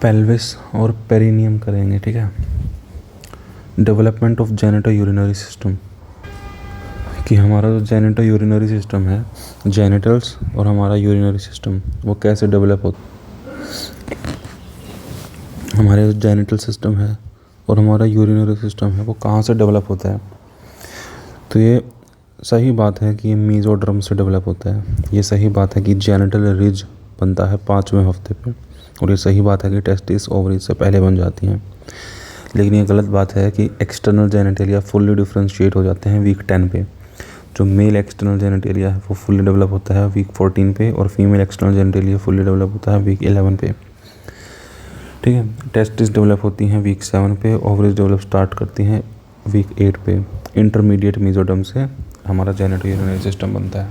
Pelvis और perineum करेंगे, ठीक है। Development of genito urinary system, कि हमारा जो जेनिटो यूरिनरी सिस्टम है, जेनिटल्स और हमारा यूरिनरी सिस्टम वो कैसे डेवलप होता है। हमारे जो जेनिटल सिस्टम है और हमारा यूरिनरी सिस्टम है वो कहाँ से डेवलप होता है। तो ये सही बात है कि ये मीजोडर्म से डेवलप होता है। ये सही बात है कि जेनिटल रिज बनता है 5वें हफ्ते पे, और ये सही बात है कि टेस्टिस ओवरीज से पहले बन जाती हैं। लेकिन ये गलत बात है कि एक्सटर्नल जेनिटेलिया फुल्ली डिफ्रेंशिएट हो जाते हैं वीक 10 पे। जो मेल एक्सटर्नल जेनिटेलिया है वो फुल्ली डेवलप होता है वीक 14 पे, और female external genitalia fully develop होता है वीक 11 पे, ठीक है। टेस्टिस डेवलप होती हैं वीक 7 पे, ओवरीज डेवलप स्टार्ट करती हैं वीक 8 पे। इंटरमीडिएट मीजोडर्म से हमारा जेनिटो यूरिनरी सिस्टम बनता है।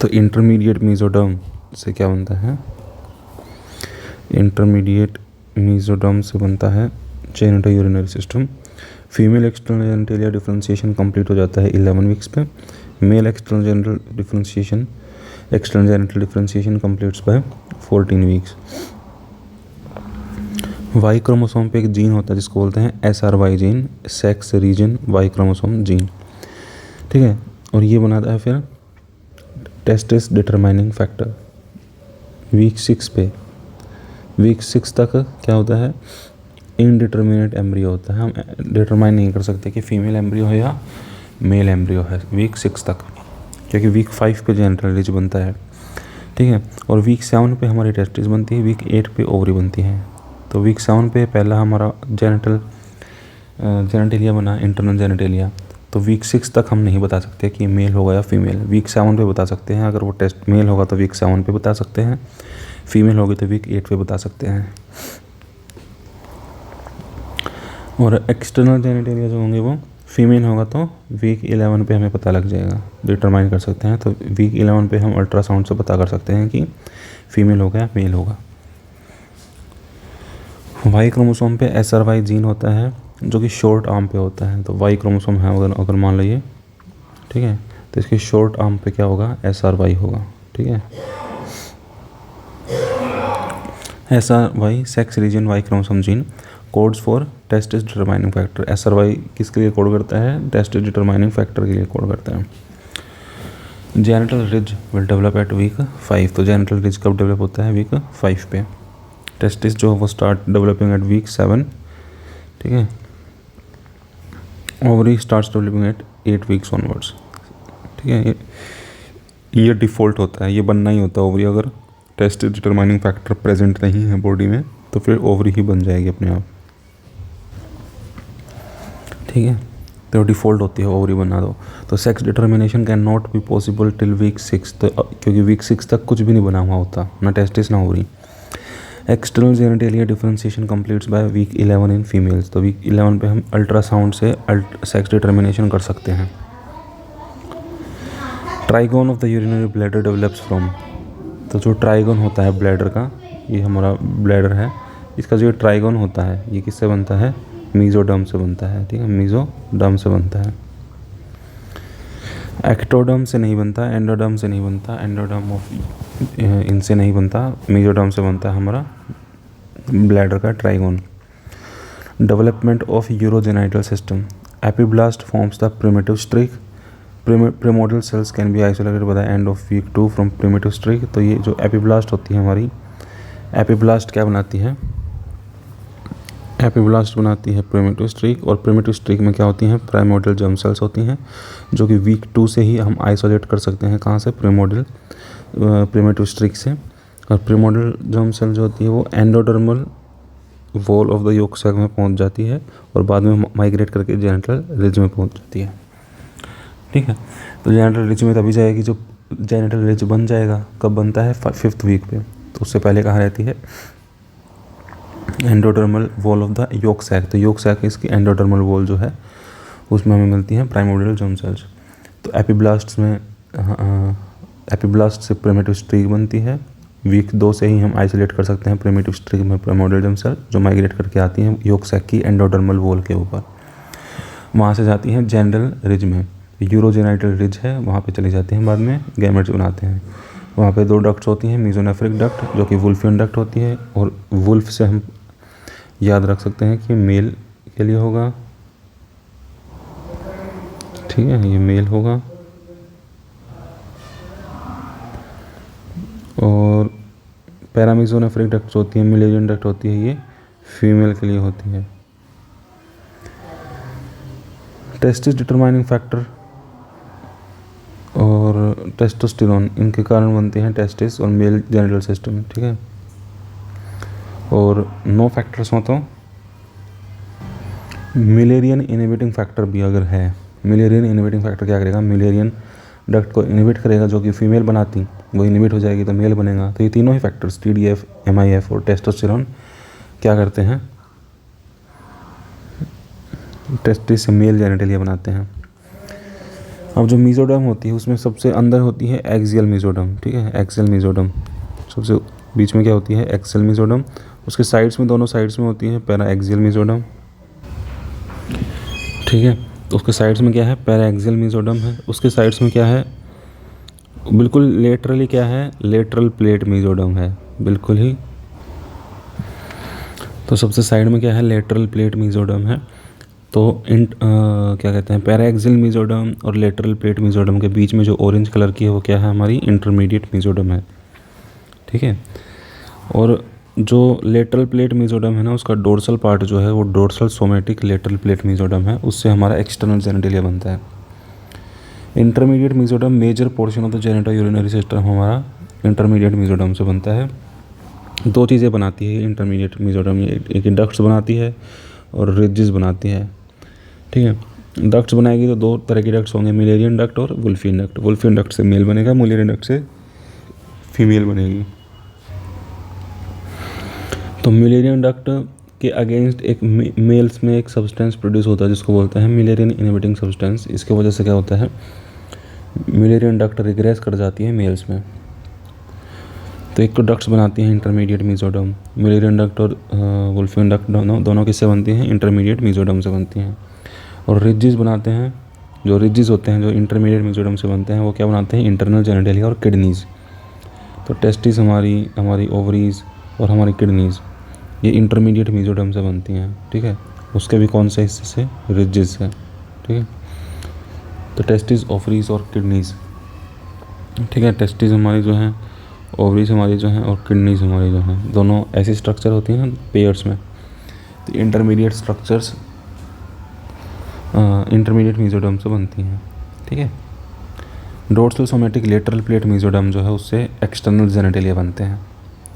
तो इंटरमीडिएट मीजोडर्म से क्या बनता है, इंटरमीडिएट मीजोडर्म से बनता है genito urinary system. Female external genitalia differentiation complete हो जाता है 11 वीक्स पे। Male external genital differentiation completes by 14 weeks. Y chromosome पे एक जीन होता है जिसको बोलते हैं SRY gene, sex region Y chromosome gene, ठीक है। और ये बनाता है फिर टेस्टिस डिटरमाइनिंग फैक्टर वीक 6 पे। वीक 6 तक क्या होता है, इनडिटर्मिनेट एम्ब्रियो होता है। हम डिटरमाइन नहीं कर सकते कि फीमेल एम्ब्रियो है या मेल एम्ब्रियो है वीक 6 तक, क्योंकि वीक 5 पे जेनिटल रिज बनता है, ठीक है। और वीक 7 पे हमारी टेस्टिस बनती है, वीक 8 पे ओवरी बनती है। तो वीक 7 पे पहला हमारा जेनिटेलिया बना, इंटरनल जेनिटेलिया। तो वीक 6 तक हम नहीं बता सकते कि मेल होगा या फीमेल। वीक 7 पे बता सकते हैं, अगर वो टेस्ट मेल होगा तो वीक 7 पे बता सकते हैं, फीमेल होगी तो वीक 8 पे बता सकते हैं। और एक्सटर्नल जेनिटेलिया जो होंगे वो फीमेल होगा तो वीक 11 पे हमें पता लग जाएगा, डिटरमाइन कर सकते हैं। तो वीक 11 पे हम अल्ट्रासाउंड से पता कर सकते हैं कि फीमेल होगा या मेल होगा। वाई क्रोमोसोम पे SRY जीन होता है जो कि शॉर्ट आर्म पे होता है। तो वाई क्रोमोसोम है अगर मान लीजिए, ठीक है, तो इसके शॉर्ट आर्म पे क्या होगा, SRY होगा, ठीक है। SRY sex region Y chromosome gene codes for testis determining factor. SRY किसके लिए कोड करता है, टेस्टिस डिटरमाइनिंग फैक्टर के लिए कोड करता है। Genital ridge will develop at week 5। तो जेनिटल रिज कब डेवलप होता है, वीक 5 पे। टेस्टिस जो है वो स्टार्ट डेवलपिंग एट वीक 7, ठीक है। Ovary starts developing at 8 weeks onwards, ठीक है। ये डिफ़ॉल्ट होता है, ये बनना ही होता है ओवरी। अगर टेस्टिस डिटरमाइनिंग फैक्टर प्रेजेंट नहीं है बॉडी में तो फिर ओवरी ही बन जाएगी अपने आप, ठीक है। तो डिफ़ॉल्ट होती है ओवरी बना दो। तो sex determination can not be possible till week 6। तो क्योंकि वीक 6 तक कुछ भी नहीं बना हुआ होता, ना टेस्टिस ना ovary. External genitalia differentiation completes by week 11 in females. तो वीक 11 पे हम अल्ट्रासाउंड से सेक्स डिटर्मिनेशन कर सकते हैं। Trigon of the urinary bladder develops from. तो जो ट्राइगोन होता है ब्लैडर का, ये हमारा ब्लैडर है, इसका जो ट्राइगोन होता है ये किससे बनता है, मीजोडर्म से बनता है, ठीक है, मीजोडर्म से बनता है। एक्टोडर्म से नहीं बनता, एंडोडर्म से नहीं बनता, एंडोडर्म ऑफ इनसे नहीं बनता, मीजोडर्म से बनता है हमारा ब्लैडर का trigone. Development of urogenital system. Epiblast forms the primitive streak. Primordial cells can be isolated by the end of week 2 from primitive streak. तो ये जो एपिब्लास्ट होती है हमारी, एपिब्लास्ट क्या बनाती है, एपिब्लास्ट बनाती है प्रिमिटिव स्ट्रिक। और प्रिमिटिव स्ट्रिक में क्या होती हैं, प्राइमोडियल जर्म सेल्स होती हैं, जो कि वीक 2 से ही हम आइसोलेट कर सकते हैं। कहाँ से, प्रिमिटिव स्ट्रिक से। और प्रिमोडियल जर्म सेल जो होती है वो endodermal wall of the yolk sac में पहुंच जाती है और बाद में माइग्रेट करके जेनिटल रिज में पहुंच जाती है, ठीक है। तो जेनिटल रिज में तभी जाएगी जो जेनिटल रिज बन जाएगा, कब बनता है, 5th वीक पे। तो उससे पहले कहाँ रहती है, endodermal wall of the yolk sac. तो योक सैक इसकी एंडोडर्मल वॉल जो है उसमें हमें मिलती हैं प्राइमोडियल जर्म सेल्स। तो एपिब्लास्ट से प्रिमिटिव स्ट्रिक बनती है। वीक 2 से ही हम आइसोलेट कर सकते हैं प्रिमिटिव स्ट्रिक में प्राइमोडियल जर्म सेल, जो माइग्रेट करके आती हैं योक सैक की एंडोडर्मल वॉल के ऊपर। वहाँ से जाती हैं जेनिटल रिज में, यूरोजेनाइटल रिज है वहाँ पे चली जाती हैं, बाद में गैमेट्स बनाते हैं। वहाँ पे 2 डक्ट्स होती हैं, मीज़ोनेफ्रिक डक्ट जो कि वुल्फियन डक्ट होती है, और वुल्फ से हम याद रख सकते हैं कि मेल के लिए होगा, ठीक है, ये मेल होगा। और पैरामीज़ोनेफ्रिक डक्ट होती है, मिलेरियन डक्ट होती है, ये फीमेल के लिए होती है। टेस्टिस डिटरमाइनिंग फैक्टर और टेस्टोस्टेरोन, इनके कारण बनते हैं टेस्टिस और मेल जेनिटल सिस्टम, ठीक है। और नो फैक्टर्स हो तो मिलेरियन इनहिबिटिंग फैक्टर भी अगर है, मिलेरियन इनहिबिटिंग फैक्टर क्या करेगा, मिलेरियन डक्ट को इनहिबिट करेगा, जो कि फीमेल बनाती, वो इनहिबिट हो जाएगी तो मेल बनेगा। तो ये तीनों ही फैक्टर्स TDF, MIF और टेस्टोस्टेरोन क्या करते हैं, टेस्टिस से मेल जेनिटलिया बनाते हैं। अब जो मीजोडर्म होती है उसमें सबसे अंदर होती है एक्सियल मीजोडर्म, ठीक है, एक्सियल मीजोडर्म सबसे बीच में क्या होती है, एक्सियल मीजोडर्म। उसके साइड्स में, दोनों साइड्स में होती है पैरा एक्सियल मीजोडर्म, ठीक है। तो उसके साइड्स में क्या है, पैरा एक्सियल मीजोडर्म है। उसके साइड्स में क्या है, बिल्कुल लेटरली क्या है, लेटरल प्लेट मीजोडर्म है, बिल्कुल ही। तो सबसे साइड में क्या है, लेटरल प्लेट मीजोडर्म है। तो क्या कहते हैं, पैराएक्सियल मीजोडर्म और लेटरल प्लेट मीजोडर्म के बीच में जो ऑरेंज कलर की है वो क्या है, हमारी इंटरमीडिएट मीजोडर्म है, ठीक है। और जो लेटरल प्लेट मीजोडर्म है ना, उसका डोर्सल पार्ट जो है वो dorsal somatic lateral plate mesoderm है, उससे हमारा एक्सटर्नल जेनिटलिया बनता है। Intermediate mesoderm, major portion of the genito urinary system हमारा इंटरमीडिएट मीजोडर्म से बनता है। 2 चीज़ें बनाती है इंटरमीडिएट मीजोडर्म, एक डक्ट्स बनाती है और रिजेस बनाती है, ठीक है। डक्ट्स बनाएगी तो 2 तरह के डक्ट्स होंगे, मिलेरियन डक्ट और वुल्फियन डक्ट। वुल्फियन डक्ट से मेल बनेगा, मिलेरियन डक्ट से फीमेल बनेगी। तो मिलेरियन डक्ट के अगेंस्ट एक मेल्स में एक सब्सटेंस प्रोड्यूस होता है जिसको बोलते हैं मिलेरियन इनहिबिटिंग सब्सटेंस। इसके वजह से क्या होता है, मिलेरियन डक्ट रिग्रेस कर जाती है मेल्स में। तो एक तो डक्ट्स बनाती हैं इंटरमीडिएट मीजोडर्म, मिलेरियन डक्ट और वुल्फियन डक्ट दोनों किससे बनती हैं, इंटरमीडिएट मीजोडर्म से बनती हैं। और रिजेस बनाते हैं, जो रिजेस होते हैं जो इंटरमीडिएट मीजोडर्म से बनते हैं, वो क्या बनाते हैं, इंटरनल जेनिटलिया और किडनीज़। तो टेस्टिस हमारी ओवरीज और हमारी किडनीज़ ये इंटरमीडिएट मीजोडर्म से बनती हैं, ठीक है। उसके भी कौन से हिस्से से, रिजेस से, ठीक है। तो टेस्टिस, ओवरीज और किडनीज़, ठीक है। टेस्टिस हमारी जो है, ओवरीज हमारी जो है और किडनीज हमारी जो है, दोनों ऐसी स्ट्रक्चर होती हैं ना पेयर्स में। तो इंटरमीडिएट स्ट्रक्चर्स इंटरमीडिएट मीजोडर्म से बनती हैं, ठीक है। Dorsal somatic lateral plate mesoderm जो है उससे एक्सटर्नल जेनिटलिया बनते हैं।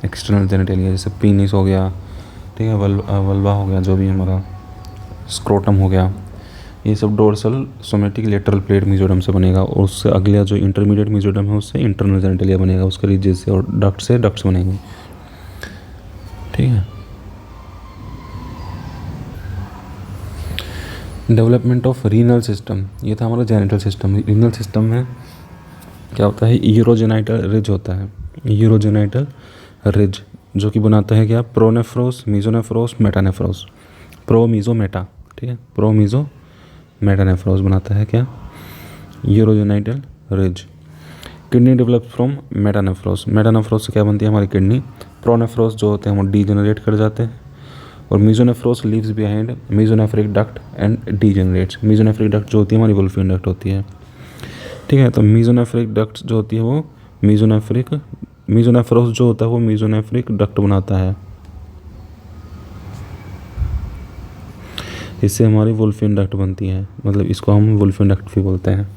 एक्सटर्नल जेनिटलिया जैसे पीनिस हो गया, ठीक है, वल्वा हो गया, जो भी हमारा स्क्रोटम हो गया, ये सब dorsal somatic lateral plate mesoderm से बनेगा। और उससे अगला जो इंटरमीडिएट मीजोडर्म है उससे इंटरनल जेनिटलिया बनेगा, उसके रिजेस से, और डक्ट से डक्ट्स बनेंगे, ठीक है। डेवलपमेंट ऑफ रीनल सिस्टम, ये था हमारा जेनिटल सिस्टम। रीनल सिस्टम में क्या होता है, यूरोजेनाइटल रिज होता है, यूरोजेनाइटल रिज, जो कि बनाता है क्या, pronephros, mesonephros, metanephros, pro meso meta, ठीक है, प्रो मीजो मेटानेफ्रोस बनाता है क्या, urogenital ridge. Kidney develop from metanephros, metanephros से क्या बनती है हमारी किडनी। प्रोनेफ्रोस जो होते हैं वो डीजेनरेट कर जाते हैं, और mesonephros leaves behind mesonephric duct and degenerates. Mesonephric duct जो होती है हमारी वुल्फियन डक्ट होती है, ठीक है। तो मीजोनेफ्रिक डक्ट जो होती है वो मीजोनेफ्रोस जो होता है वो मीजोनेफ्रिक डक्ट बनाता है, इससे हमारी वुल्फियन डक्ट बनती है, मतलब इसको हम वुल्फियन डक्ट भी बोलते हैं,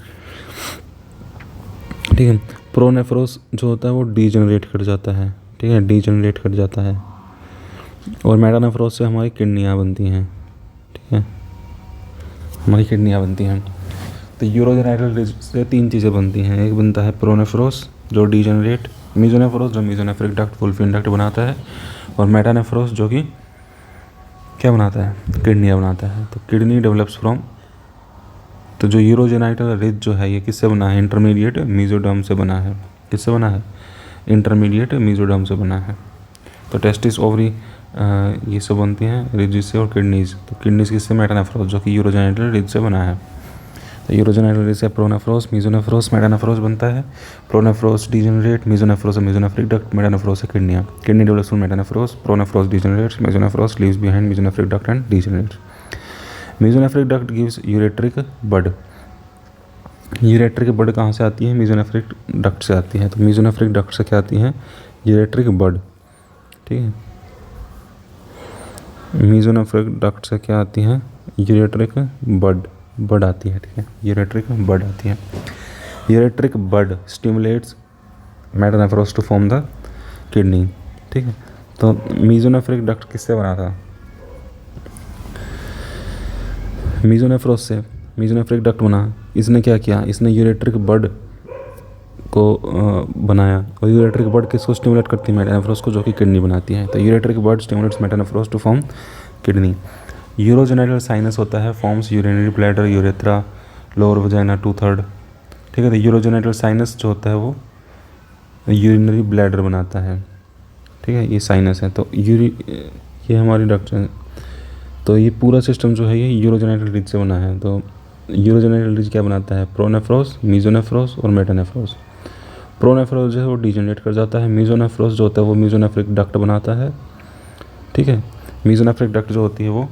ठीक है। प्रोनेफ्रोस जो होता है वो डीजेनरेट कर जाता है, ठीक है, डीजेनरेट कर जाता है। और मेटानेफ्रोस से हमारी किडनियाँ बनती हैं, ठीक है, हमारी किडनियाँ बनती हैं। तो यूरोजेनाइटल रिज से 3 चीज़ें बनती हैं, एक बनता है प्रोनेफ्रोस जो डीजेनरेट, मीजोनेफ्रोस जो मीजोनेफ्रिक डक्ट वुल्फियन डक्ट बनाता है, और मेटानेफ्रोस जो कि क्या बनाता है, किडनियाँ बनाता है। तो किडनी डेवलप्स फ्रॉम, तो जो यूरोजेनाइटल रिज जो है ये किससे बना है, इंटरमीडिएट मीजोडर्म से बना है। किससे बना है, इंटरमीडिएट मीजोडर्म से बना है। तो टेस्टिस, ओवरी ये सब बनती हैं रिज से, और किडनीज, तो किडनीज किससे, मेटानेफ्रोस जो कि यूरोजेनाइटल रिज से बना है। तो यूरोजेनाइटल रिज से प्रोनेफ्रोस, मेसोनेफ्रोस, मेटानेफ्रोस बनता है। Pronephros degenerate, mesonephros mesonephric duct, metanephros है किडनियाँ। Kidney develops from metanephros, pronephros degenerates, mesonephros leaves behind mesonephric duct and degenerates. Mesonephric duct gives ureteric bud. Ureteric bud कहाँ से आती है? मेसोनेफ्रिक डक्ट से आती है। तो मेसोनेफ्रिक डक्ट से क्या आती है? यूरेट्रिक बड। ठीक है, मेसोनेफ्रिक डक्ट से क्या आती है? यूरेट्रिक बड आती है। ठीक है, यूरेट्रिक बड आती है। Ureteric bud stimulates metanephros to form the kidney. ठीक है, तो मेसोनेफ्रिक डक्ट किससे बना था? मेसोनेफ्रोस से मेसोनेफ्रिक डक्ट बना। इसने क्या किया? इसने यूरेट्रिक बड को बनाया, और यूरेट्रिक बड किसको स्टिमुलेट करती है? मेटानेफ्रोस को, जो कि किडनी बनाती है। तो ureteric bud stimulates metanephros to form kidney. Urogenital sinus होता है, forms urinary bladder, urethra, lower vagina 2/3। ठीक है, तो यूरोजेनाइटल साइनस जो होता है वो यूरिनरी ब्लैडर बनाता है। ठीक है, ये साइनस है। तो ये हमारी डक्ट है। तो ये पूरा सिस्टम जो है ये यूरोजेनाइटल रिज से बना है। तो यूरोजेनाइटल रिज क्या बनाता है? प्रोनेफ्रोस, मेसोनेफ्रोस और मेटानेफ्रोस। प्रोनेफ्रोस जो है वो डिजेनरेट कर जाता है। मेसोनेफ्रोस जो होता है वो मेसोनेफ्रिक डक्ट बनाता है। ठीक है, मेसोनेफ्रिक डक्ट जो होती है वो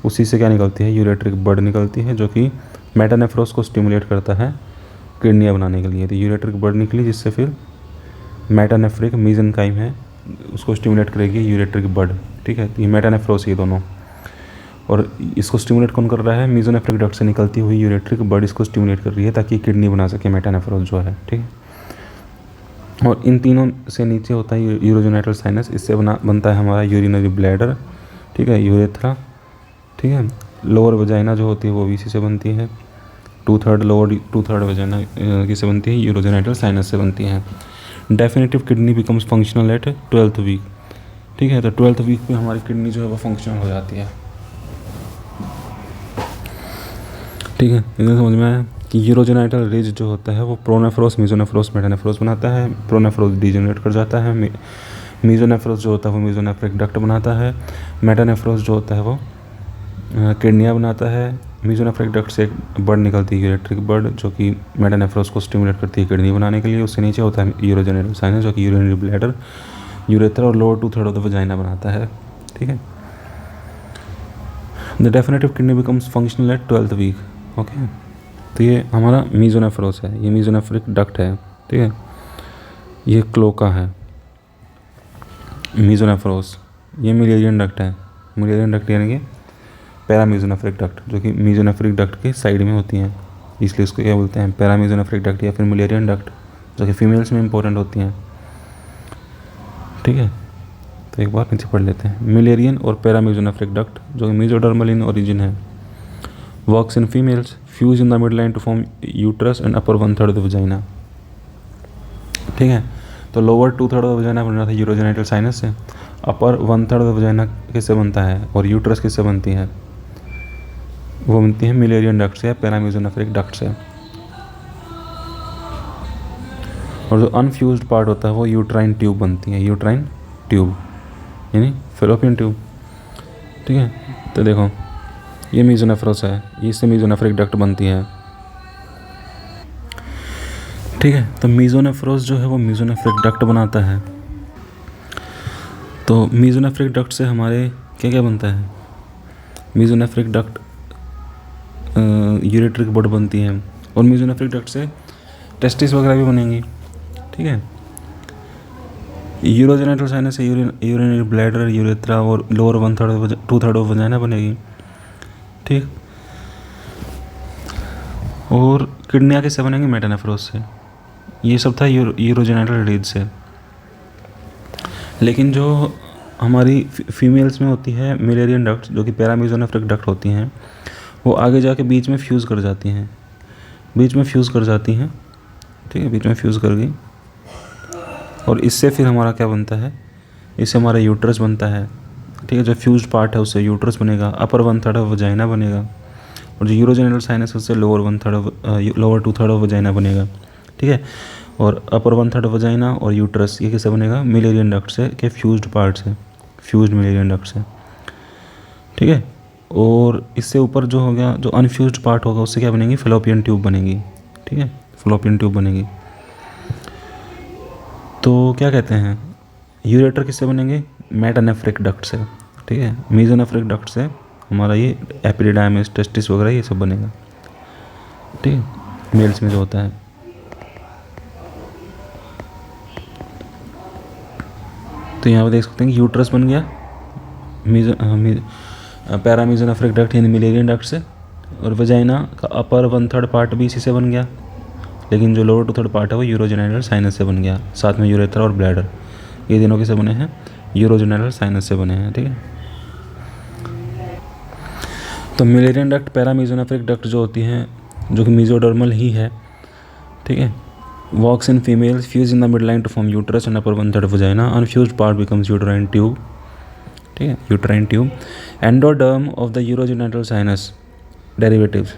उसी से क्या निकलती है? यूरेट्रिक बड निकलती है, जो कि मेटानेफ्रोस को स्टिमुलेट करता है किडनियाँ बनाने के लिए। तो यूरेट्रिक बड निकली, जिससे फिर मेटानेफ्रिक मीजेनकाइम है उसको स्टिमुलेट करेगी यूरेट्रिक बड। ठीक है, तो ये मेटानेफ्रोस ये दोनों, और इसको स्टिमुलेट कौन कर रहा है? मेसोनेफ्रिक डक्ट से निकलती हुई यूरेट्रिक बड इसको स्टिमुलेट कर रही है ताकि किडनी बना सके मेटानेफ्रोस जो है। ठीक है, और इन तीनों से नीचे होता है यूरोजेनाइटल साइनस। इससे बनता है हमारा यूरिनरी ब्लैडर। ठीक है, यूरेथ्रा। ठीक है, लोअर वजाइना जो होती है वो भी इसी से बनती है। 2/3 लोअर 2/3 वजाइना किससे बनती है? यूरोजेनाइटल साइनस से बनती है। Definitive kidney becomes functional at 12th week. ठीक है, तो 12th वीक पे हमारी किडनी जो है वो फंक्शनल हो जाती है। ठीक है, इधर समझ में आया कि यूरोजेनाइटल रिज जो होता है वो प्रोनेफ्रोस, मेसोनेफ्रोस, मेटानेफ्रोस बनाता है। प्रोनेफ्रोस डीजेनरेट कर जाता है। मेसोनेफ्रोस जो होता है वो मेसोनेफ्रिक डक्ट बनाता है। मेटानेफ्रोस जो होता है वो किडनियाँ बनाता है। मेसोनेफ्रिक डक्ट से एक बड निकलती है, यूरेट्रिक बड, जो कि मेटानेफ्रोस को स्टिमुलेट करती है किडनी बनाने के लिए। उससे नीचे होता है यूरोजेनाइटल साइनस, जो कि यूरिनरी ब्लैडर, यूरेथ्रा और लोअर 2/3 ऑफ द वजाइना बनाता है। ठीक है, the definitive kidney becomes functional at 12th week. Okay, तो ये हमारा मेसोनेफ्रोस है, ये मेसोनेफ्रिक डक्ट है। ठीक है, ये क्लोका है। मेसोनेफ्रोस ये मिलेरियन डक्ट है। मिलेरियन डक्ट यानी कि पैरामेसोनेफ्रिक डक्ट, जो कि मेसोनेफ्रिक डक्ट के साइड में होती हैं, इसलिए इसको क्या बोलते हैं? पैरामेसोनेफ्रिक डक्ट या फिर मिलेरियन डक्ट, जो कि फीमेल्स में इंपॉर्टेंट होती हैं। ठीक है, तो एक बार नीचे पढ़ लेते हैं। मिलेरियन और पैरामेसोनेफ्रिक डक्ट, जो कि मेसोडर्मल इन ओरिजिन है, works in females, fuse in the mid line to form uterus and upper 1/3 of the vagina. ठीक है, तो लोअर 2/3 ऑफ द वजाइना बन रहा था यूरोजेनाइटल साइनस से। अपर 1/3 ऑफ द वजाइना किससे बनता है? और यूट्रस किससे बनती है? वो बनती है मिलेरियन डक्ट से या पैरामेसोनेफ्रिक डक्ट से। और जो अनफ्यूज्ड पार्ट होता है वो यूट्राइन ट्यूब बनती है। यूट्राइन ट्यूब यानी फेलोपियन ट्यूब। ठीक है, तो देखो ये मेसोनेफ्रोस है, इससे मेसोनेफ्रिक डक्ट बनती है। ठीक है, तो मेसोनेफ्रोस जो है वो मेसोनेफ्रिक डक्ट बनाता है। तो मेसोनेफ्रिक डक्ट से हमारे क्या क्या बनता है? मेसोनेफ्रिक डक्ट यूरेट्रिक बड बनती है, और मेसोनेफ्रिक डक्ट से टेस्टिस वगैरह भी बनेंगी। ठीक है, यूरोजेनाइटल साइनस से यूरिनरी ब्लैडर, यूरेथ्रा और लोअर 2/3 ऑफ वजाइना बनेगी। ठीक, और किडनियाँ किससे बनेंगी? मेटानेफ्रोस से। ये सब था यूरोजेनाइटल रिज से। लेकिन जो हमारी फीमेल्स में होती है मिलेरियन डक्ट, जो कि पैरामेसोनेफ्रिक डक्ट होती हैं, वो आगे जाके बीच में फ्यूज़ कर जाती हैं। बीच में फ्यूज़ कर जाती हैं। ठीक है, बीच में फ्यूज़ कर गई, और इससे फिर हमारा क्या बनता है? इससे हमारा यूट्रस बनता है। ठीक है, जो फ्यूज्ड पार्ट है उससे यूट्रस बनेगा, अपर 1/3 ऑफ वजाइना बनेगा, और जो यूरोजेनाइटल साइनस उससे लोअर 2/3 ऑफ वजाइना बनेगा। ठीक है, और अपर 1/3 ऑफ वजाइना और यूट्रस ये किससे बनेगा? मिलेरियन डक्ट से के फ्यूज्ड पार्ट से, फ्यूज्ड मिलेरियन डक्ट से। ठीक है, और इससे ऊपर जो हो गया, जो अनफ्यूज्ड पार्ट होगा उससे क्या बनेगी, फैलोपियन ट्यूब बनेगी। ठीक है, फैलोपियन ट्यूब बनेगी। तो क्या कहते हैं, यूरेटर किससे बनेंगे, मेटानेफ्रिक डक्ट से। ठीक है, मीजोनेफ्रिक डक्ट से हमारा ये एपिडिडाइमिस, टेस्टिस वगैरह ये सब बनेगा। ठीक है, मेल्स में जो होता है। तो यहाँ पे देख सकते हैं कि यूट्रस बन गया पैरामीजोनेफ्रिक डक्ट यानी मिलेरियन डक्ट से, और वजाइना का अपर 1/3 पार्ट भी इसी से बन गया, लेकिन जो लोअर 2/3 पार्ट है वो यूरोजेनिटल साइनस से बन गया। साथ में यूरेथ्रा और ब्लैडर, ये तीनों किससे बने हैं, यूरोजेनिटल साइनस से बने हैं। ठीक है, तो मिलेरियन डक्ट, पैरामीजोनेफ्रिक डक्ट जो होती हैं, जो कि मीजोडर्मल ही है। ठीक है, walks in females, fuse in the mid line to form uterus and upper 1/3 vagina, unfused part becomes uterine tube. ठीक है, uterine tube. Endoderm of the urogenital sinus derivatives,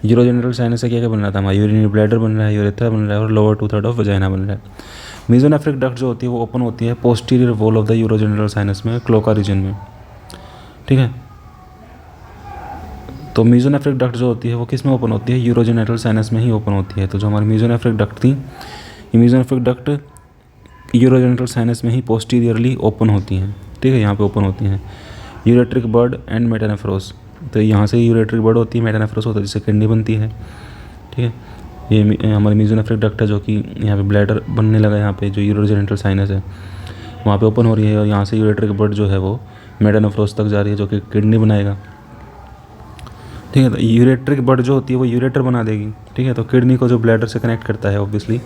urogenital sinus से क्या क्या बन रहा था हमारा, यूरिनरी ब्लैडर बन रहा है, यूरेथ्रा बन रहा है, और लोअर 2/3 ऑफ वजाइना बन रहा है। मीजोनेफ्रिक डक्ट जो होती है वो ओपन होती है posterior wall of the urogenital sinus में, क्लोका रीजन में। ठीक है, तो मीजोनेफ्रिक डक्ट जो होती है वो किस में ओपन होती है, यूरोजेनिटल साइनस में ही ओपन होती है। तो जो हमारी मीजोनेफ्रिक डक्ट थी, ये मीजोनेफ्रिक डक्ट यूरोजेनिटल साइनस में ही पोस्टीरियरली ओपन होती हैं। ठीक है, यहाँ पे ओपन होती हैं। यूरेट्रिक बर्ड एंड मेटानेफ्रोस, तो यहाँ से यूरेट्रिक बर्ड होती है, मेटानेफ्रोस होता है जिससे किडनी बनती है। ठीक है, ये हमारी मीजोनेफ्रिक डक्ट है जो कि यहाँ पे ब्लैडर बनने लगा, यहाँ पे जो यूरोजेनिटल साइनस है वहाँ पे ओपन हो रही है, और यहाँ से यूरेट्रिक बर्ड जो है वो मेटानेफ्रोस तक जा रही है जो कि किडनी बनाएगा। ठीक है, तो यूरेट्रिक बर्ड जो होती है वो यूरेटर बना देगी। ठीक है, तो किडनी को जो ब्लैडर से कनेक्ट करता है, ऑब्वियसली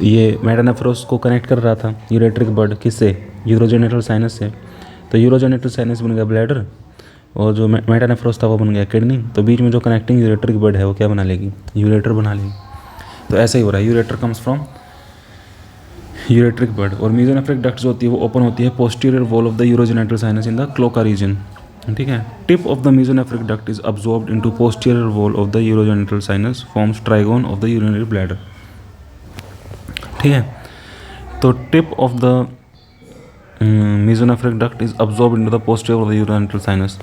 ये मेटानेफ्रोस को कनेक्ट कर रहा था यूरेट्रिक बर्ड, किससे, यूरोजेनिटल साइनस से। तो यूरोजेनिटल साइनस बन गया ब्लैडर, और जो मेटानेफ्रोस था वो बन गया किडनी। तो बीच में जो कनेक्टिंग यूरेट्रिक बर्ड है वो क्या बना लेगी, यूरेटर बना लेगी। तो ऐसा ही हो रहा है, ureter comes from ureteric bud. और मीजोनेफ्रिक डक्ट जो होती है वो ओपन होती है posterior wall of the urogenital sinus in the cloaca region. ठीक है, tip of the mesonephric duct is absorbed into posterior wall of the urogenital sinus, forms trigone of the urinary bladder. ठीक है, तो tip of the mesonephric duct is absorbed into the posterior of the urogenital sinus.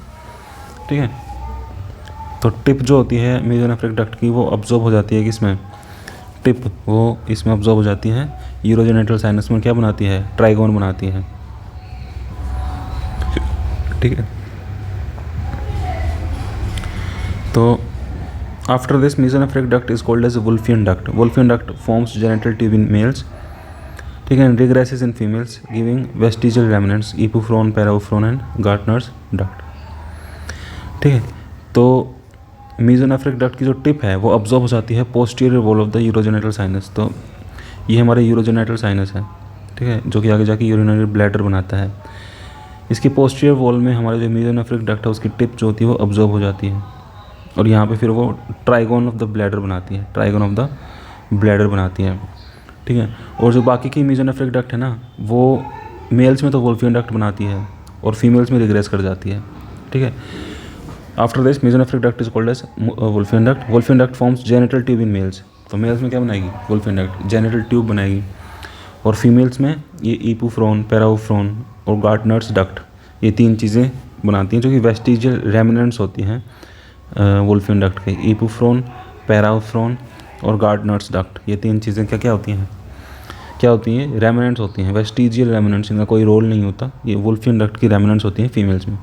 ठीक है, तो tip जो होती है mesonephric duct की वो अब्जॉर्ब हो जाती है किसमें, टिप वो इसमें अब्जॉर्ब हो जाती है यूरोजेनिटल साइनस में, क्या बनाती है, ट्राइगोन बनाती है। ठीक है, तो after this mesonephric duct is called as Wolffian duct. Wolffian duct forms genital tube in males, ठीक है, regresses in females giving vestigial remnants, epoophoron, paroophoron and Gartner's duct. ठीक है, तो मीजोनेफ्रिक डक्ट की जो टिप है वो अब्जॉर्ब हो जाती है posterior wall of the urogenital sinus. तो ये हमारे यूरोजेनिटल साइनस है। ठीक है, जो कि आगे जाके यूरिनरी ब्लैडर बनाता है। इसकी पोस्टीरियर वॉल में हमारे जो मीजोनेफ्रिक डक्ट है उसकी टिप जो होती है वो अब्जॉर्ब हो जाती है, और यहाँ पे फिर वो ट्राइगोन ऑफ द ब्लैडर बनाती है, ट्राइगोन ऑफ द ब्लैडर बनाती है। ठीक है, और जो बाकी की मीजोनेफ्रिक डक्ट है ना वो मेल्स में तो वुल्फियन डक्ट बनाती है और फीमेल्स में रिग्रेस कर जाती है। ठीक है, after this mesonephric duct is called as Wolffian duct. Wolffian duct forms genital tube in males, तो मेल्स में क्या बनाएगी, वुल्फियन डक्ट जेनिटल ट्यूब बनाएगी, और फीमेल्स में ये इपुफ्रोन, पैराफ्रोन और गार्टनर्स डक्ट, ये तीन चीज़ें बनाती हैं जो कि वेस्टिजियल रेमिनेंट्स होती हैं वुल्फियन डक्ट के। इपुफ्रोन, पैराफ्रोन और गार्टनर्स डक्ट, ये तीन चीज़ें क्या क्या होती हैं, क्या होती हैं, रेमिनेंट्स होती हैं, वेस्टिजियल रेमिनेंट्स, इनका कोई रोल नहीं होता, ये वुल्फियन डक्ट की रेमिनेंट्स होती हैं फीमेल्स में।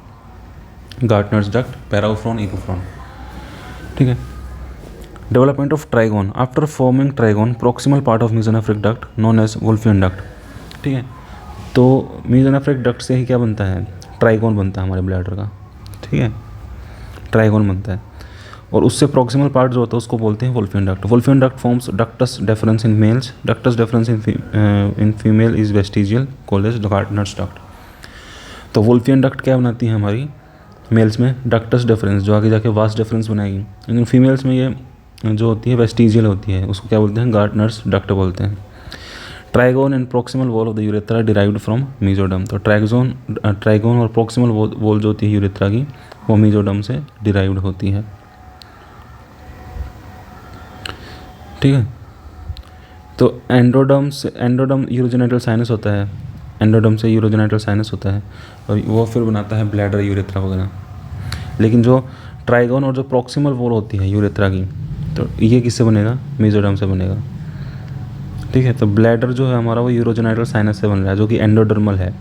Gartner's duct, paroophoron, epoophoron. ठीक है, development of trigone. After forming trigone, proximal part of mesonephric duct known as Wolffian duct. ठीक है, तो मीजोनेफ्रिक डक्ट से ही क्या बनता है, ट्राइगोन बनता है हमारे ब्लैडर का। ठीक है, ट्राइगोन बनता है, और उससे प्रॉक्सिमल पार्ट जो होता है उसको बोलते हैं Wolffian duct. Wolffian duct forms ductus deferens in males, ductus deferens in female is vestigial called as Gartner's duct. तो वुल्फियन डक्ट क्या बनाती है हमारी मेल्स में, डक्टस डेफरेंस, जो आगे जाके वास्ट डेफरेंस बनाएगी, लेकिन फीमेल्स में ये जो होती है वेस्टिजियल होती है, उसको क्या बोलते हैं, गार्टनर्स डक्ट बोलते हैं। Trigon and proximal wall of the urethra derived from mesoderm. तो ट्राइगोन और प्रोक्सिमल वॉल जो होती है यूरेथ्रा की वो मीजोडर्म से डिराइव्ड होती है। ठीक है, तो एंडोडर्म यूरोजेनिटल साइनस होता है, एंडोडर्म से यूरोजेनिटल साइनस होता है, और वो फिर बनाता है ब्लैडर, यूरेथ्रा वगैरह। लेकिन जो ट्राइगोन और जो प्रॉक्सिमल वॉल होती है यूरेथ्रा की, तो ये किससे बनेगा, मेसोडर्म से बनेगा। ठीक है, तो ब्लैडर जो है हमारा वो यूरोजेनाइटल साइनस से बन रहा है जो कि एंडोडर्मल है।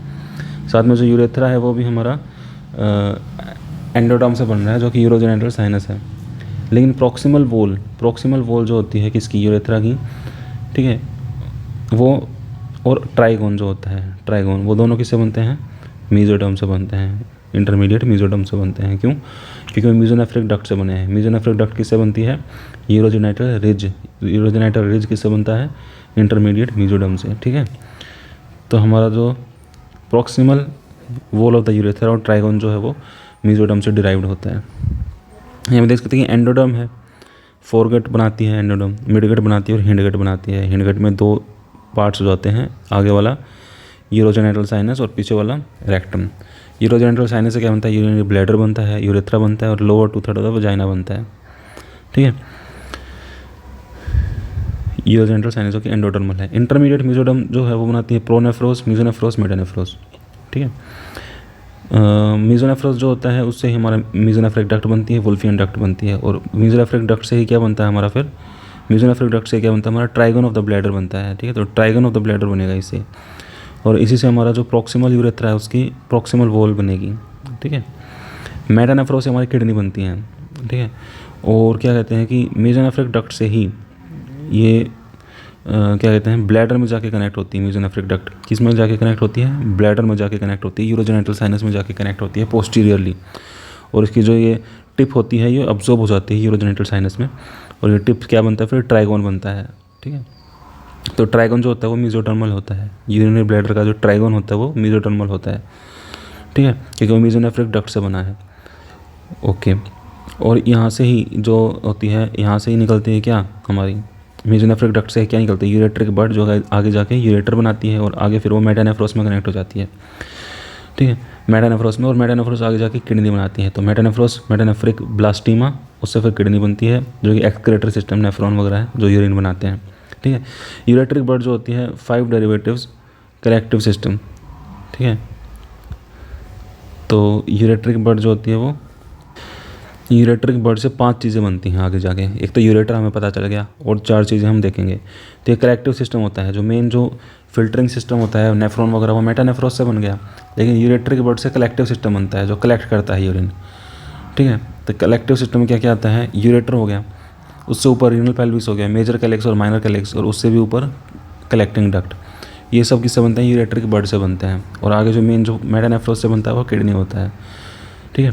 साथ में जो यूरेथ्रा है वो भी हमारा एंडोडर्म से बन रहा है जो कि यूरोजेनाइटल साइनस है। लेकिन प्रॉक्सिमल वॉल जो होती है किसकी, यूरेथ्रा की, ठीक है, वो और ट्राइगोन जो होता है, ट्राइगोन, वो दोनों किससे बनते हैं, मेसोडर्म से बनते हैं, इंटरमीडिएट मेसोडर्म से बनते हैं। क्यों, क्योंकि वो मेसोनेफ्रिक डक्ट से बने हैं। मेसोनेफ्रिक डक्ट किससे बनती है, यूरोजेनाइटल रिज किससे बनता है, इंटरमीडिएट मेसोडर्म से। ठीक है, तो हमारा जो proximal wall of the urethra और ट्राइगोन जो है वो मेसोडर्म से डिराइव्ड होता है। यहाँ पे देख सकते हैं कि एंडोडर्म है, फोरगट बनाती है एंडोडर्म, मिडगट बनाती है और हिंडगट बनाती है। हिंडगट में 2 पार्ट्स हो जाते हैं, आगे वाला यूरोजेनाइटल साइनस और पीछे वाला रेक्टम। यूरोजेनाइटल साइनस से क्या बनता है, यूरिनरी ब्लैडर बनता है, यूरेथ्रा बनता है और लोअर 2/3 ऑफ द वजाइना बनता है। ठीक है, यूरोजेनाइटल साइनस जो कि एंडोडर्मल है। इंटरमीडिएट मेसोडर्म जो है वो बनाती है प्रोनेफ्रोस, मेसोनेफ्रोस, मेटानेफ्रोस। ठीक है, मेसोनेफ्रोस जो होता है उससे ही हमारा मेसोनेफ्रिक डक्ट बनती है, वुल्फियन डक्ट बनती है। और मेसोनेफ्रिक डक्ट से ही क्या बनता है हमारा, फिर मेसोनेफ्रिक डक्ट से क्या बनता है हमारा, ट्राइगन ऑफ द ब्लैडर बनता है। ठीक है, तो ट्राइगन ऑफ द ब्लैडर बनेगा इससे, और इसी से हमारा जो प्रॉक्सिमल यूरेथ्रा है उसकी प्रॉक्सिमल वॉल बनेगी। ठीक है, मेटानेफ्रोस से हमारी किडनी बनती हैं। ठीक है, और क्या कहते हैं कि मेसोनेफ्रिक डक्ट से ही ये क्या कहते हैं, ब्लैडर में जाके कनेक्ट होती है। मेसोनेफ्रिक डक्ट किस में जाके कनेक्ट होती है, ब्लैडर में जाके कनेक्ट होती है, यूरोजेनाइटल साइनस में जाके कनेक्ट होती है पोस्टीरियरली। और इसकी जो ये टिप होती है ये अब्जॉर्ब हो जाती है यूरोजेनाइटल साइनस में, और ये टिप क्या बनता है, फिर ट्राइगोन बनता है। ठीक है, तो ट्राइगोन जो होता है वो मेसोडर्मल होता है। यूरिनरी ब्लैडर का जो ट्राइगोन होता है वो मेसोडर्मल होता है। ठीक है, क्योंकि वो मेसोनेफ्रिक डक्ट से बना है। ओके, और यहाँ से ही जो होती है, यहाँ से ही निकलती है क्या हमारी, मेसोनेफ्रिक डक्ट से क्या निकलती है, यूरेट्रिक बड जो है आगे जाके यूरेटर बनाती है, और आगे फिर वो मेटानेफ्रोस में कनेक्ट हो जाती है। ठीक है, मेटानेफ्रोस में, और मेटानेफ्रोस आगे जाके किडनी बनाती है। तो मेटानेफ्रिक ब्लास्टीमा, उससे फिर किडनी बनती है जो कि एक्सक्रेटरी सिस्टम, नेफ्रॉन वगैरह है जो यूरिन बनाते हैं। ठीक है, यूरेट्रिक बड जो होती है 5 डेरिवेटिव्स कलेक्टिव सिस्टम। ठीक है, तो यूरेट्रिक बड जो होती है वो, यूरेट्रिक बड से 5 चीज़ें बनती हैं आगे जाके। एक तो यूरेटर हमें पता चल गया, और 4 चीज़ें हम देखेंगे। तो ये कलेक्टिव सिस्टम होता है, जो मेन जो फिल्टरिंग सिस्टम होता है नेफ्रॉन वगैरह वो मेटानेफ्रोस से बन गया, लेकिन यूरेट्रिक बड से कलेक्टिव सिस्टम बनता है जो कलेक्ट करता है यूरिन। ठीक है, तो कलेक्टिव सिस्टम में क्या क्या आता है, यूरेटर हो गया, उससे ऊपर रीनल पेल्विस हो गया, मेजर कैलेक्स और माइनर कैलेक्स, और उससे भी ऊपर कलेक्टिंग डक्ट। ये सब किससे बनते हैं, यूरेट्रिक बड से बनते हैं। और आगे जो मेन जो मेटानेफ्रोस से बनता है वो किडनी होता है। ठीक है,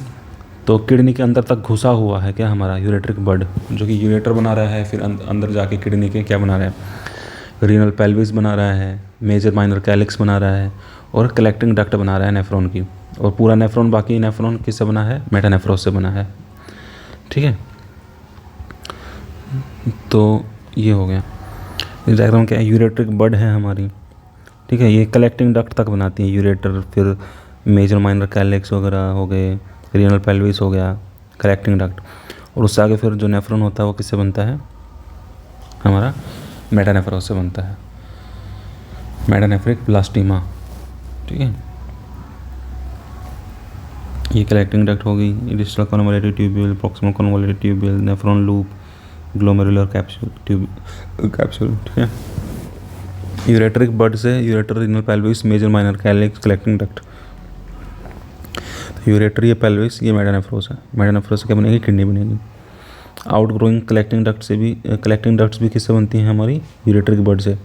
तो किडनी के अंदर तक घुसा हुआ है क्या हमारा यूरेट्रिक बड, जो कि यूरेटर बना रहा है, फिर अंदर जाके किडनी के क्या बना रहा है, रीनल पेल्विस बना रहा है, मेजर माइनर कैलेक्स बना रहा है, और कलेक्टिंग डक्ट बना रहा है नेफ्रॉन की। और पूरा नेफ्रॉन, बाकी नेफ्रॉन किससे बना है, मेटानेफ्रोस से बना है। ठीक है, तो ये हो गया डायग्राम। क्या है, यूरेट्रिक बड है हमारी। ठीक है, ये कलेक्टिंग डक्ट तक बनाती है, यूरेटर, फिर मेजर माइनर कैलेक्स वगैरह हो गए, रीनल पेल्विस हो गया, कलेक्टिंग डक्ट, और उससे आगे फिर जो नेफ्रॉन होता है वो किससे बनता है, हमारा मेटानेफ्रोस से बनता है, मेटानेफ्रिक ब्लास्टीमा। ठीक है, ये कलेक्टिंग डक्ट होगी, distal convoluted tubule, proximal convoluted tubule, nephron loop, glomerular capsule. ठीक है, यूरेट्रिक बड से ureter, renal pelvis, major minor calyx, collecting duct. Ureter ये पेल्विस, ये मेटानेफ्रोस है। मेटानेफ्रोस से क्या बनेगी, किडनी बनेगी। आउटग्रोइंग कलेक्टिंग डक्ट से भी, कलेक्टिंग डक्ट्स भी किससे बनती हैं हमारी, यूरेट्रिक बड से,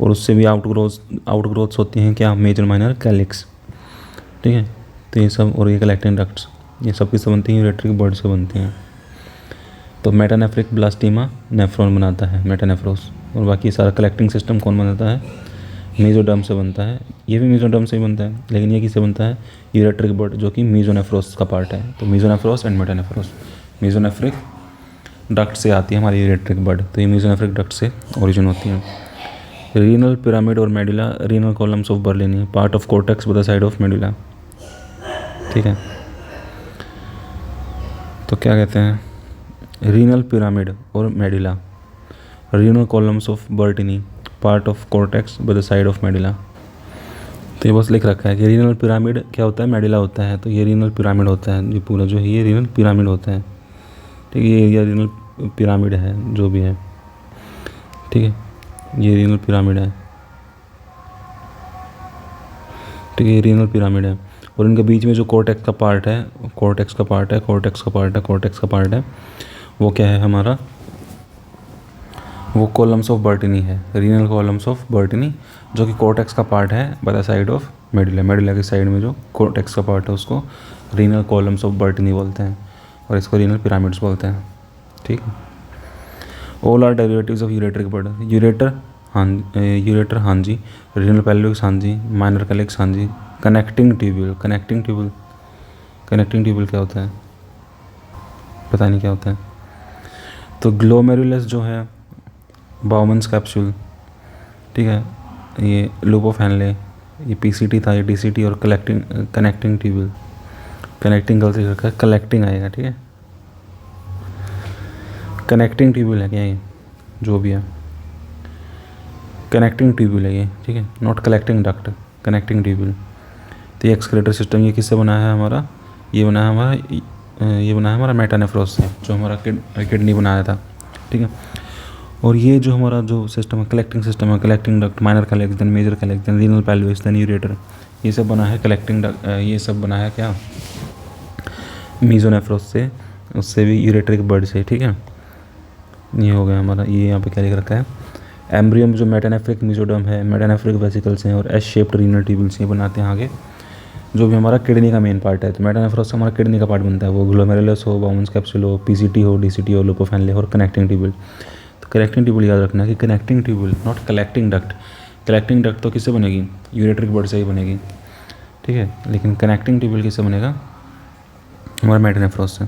और उससे भी आउटग्रोथ्स होती हैं क्या, मेजर माइनर कैलेक्स। ठीक है, तो ये सब, और ये कलेक्टिंग डक्ट्स, ये सब किससे बनती हैं, यूरेट्रिक बड से बनती हैं। तो मेटानेफ्रिक ब्लास्टीमा नेफ्रॉन बनाता है, मेटानेफ्रोस, और बाकी सारा कलेक्टिंग सिस्टम कौन बनाता है, मेसोडर्म से बनता है। ये भी मेसोडर्म से ही बनता है, लेकिन ये किससे बनता है, यूरेट्रिक बड, जो कि मेसोनेफ्रोस का पार्ट है। तो मेसोनेफ्रोस एंड मेटानेफ्रोस, मेसोनेफ्रिक डक्ट से आती है हमारी यूरेट्रिक बड, तो ये मेसोनेफ्रिक डक्ट से ओरिजिन होती है। रीनल पिरामिड और medulla, renal columns of Bertini, part of cortex by the side of medulla. ठीक है, तो क्या कहते हैं, रीनल पिरामिड और medulla, renal columns of Bertini, part of cortex by the side of medulla. तो ये बस लिख रखा है कि रीनल पिरामिड क्या होता है, मेडुला होता है। तो ये रीनल पिरामिड होता है, ये पूरा जो है ये रीनल पिरामिड होता है। ठीक है, ये एरिया रीनल पिरामिड है जो भी है। ठीक है, ये रीनल पिरामिड है। ठीक है, ये रीनल पिरामिड है। और इनके बीच में जो कोर्टेक्स का पार्ट है, कोर्टेक्स का पार्ट है, कोर्टेक्स का पार्ट है, कोर्टेक्स का पार्ट है, वो क्या है हमारा, वो कॉलम्स ऑफ बर्टनी है, रीनल कॉलम्स ऑफ बर्टनी, जो कि कोर्टेक्स का पार्ट है bye the side of medulla. Medulla की साइड में जो कोर्टेक्स का पार्ट है उसको रीनल कॉलम्स ऑफ बर्टनी बोलते हैं और इसको रीनल पिरामिड्स बोलते हैं। ठीक है, all are derivatives of ureter bud. Ureter हाँ जी, रीनल पेल्विक्स हाँ जी, माइनर कैलिक्स हाँ जी, कनेक्टिंग ट्यूब्यूल। कनेक्टिंग ट्यूब्यूल क्या होता है, पता नहीं क्या होता है। तो ग्लोमेरुलस जो है, बाउमन्स कैप्सूल। ठीक है, ये लूप ऑफ हैनले, ये पीसीटी था, ये डीसीटी और कनेक्टिंग ट्यूब्यूल। कनेक्टिंग गलती रखा है, कलेक्टिंग आएगा। ठीक है, कनेक्टिंग ट्यूब्यूल है क्या ये, जो भी है कनेक्टिंग ट्यूब्यूल है ये। ठीक है, not collecting duct, connecting tubule. तो ये एक्सक्रीटर सिस्टम ये किससे बना है हमारा, ये बना है हमारा मेटानेफ्रॉस से, जो हमारा किडनी बनाया था। ठीक है, और ये जो हमारा जो सिस्टम है, कलेक्टिंग सिस्टम है, collecting duct, minor calyx, then major calyx, then renal pelvis, then ureter, ये सब बना है कलेक्टिंग डक्ट। ये सब बना है क्या, मीजोनेफ्रॉस से, उससे भी यूरेटरिक बर्ड से। ठीक है, ये हो गया हमारा। ये यहाँ पे क्या लिख रखा है, एम्ब्रियो में जो मेटानेफ्रिक मिजोडर्म है, मेटानेफ्रिक वेसिकल्स हैं और एस शेप्ड रीनल ट्यूब्यूल्स ये बनाते हैं आगे, जो भी हमारा किडनी का मेन पार्ट है। तो मेटानेफ्रॉस से हमारा किडनी का पार्ट बनता है, वो ग्लोमेरुलस हो, बाउमन्स कैप्सूल हो, पीसीटी हो, डीसीटी हो, लूप ऑफ हैनले और कनेक्टिंग ट्यूब्यूल। तो कनेक्टिंग ट्यूब्यूल याद रखना कि connecting tubule, not collecting duct. Collecting duct तो किससे बनेगी, यूरेटरिक बर्ड से ही बनेगी। ठीक है, लेकिन कनेक्टिंग ट्यूब्यूल किससे बनेगा, हमारा मेटानेफ्रॉस से।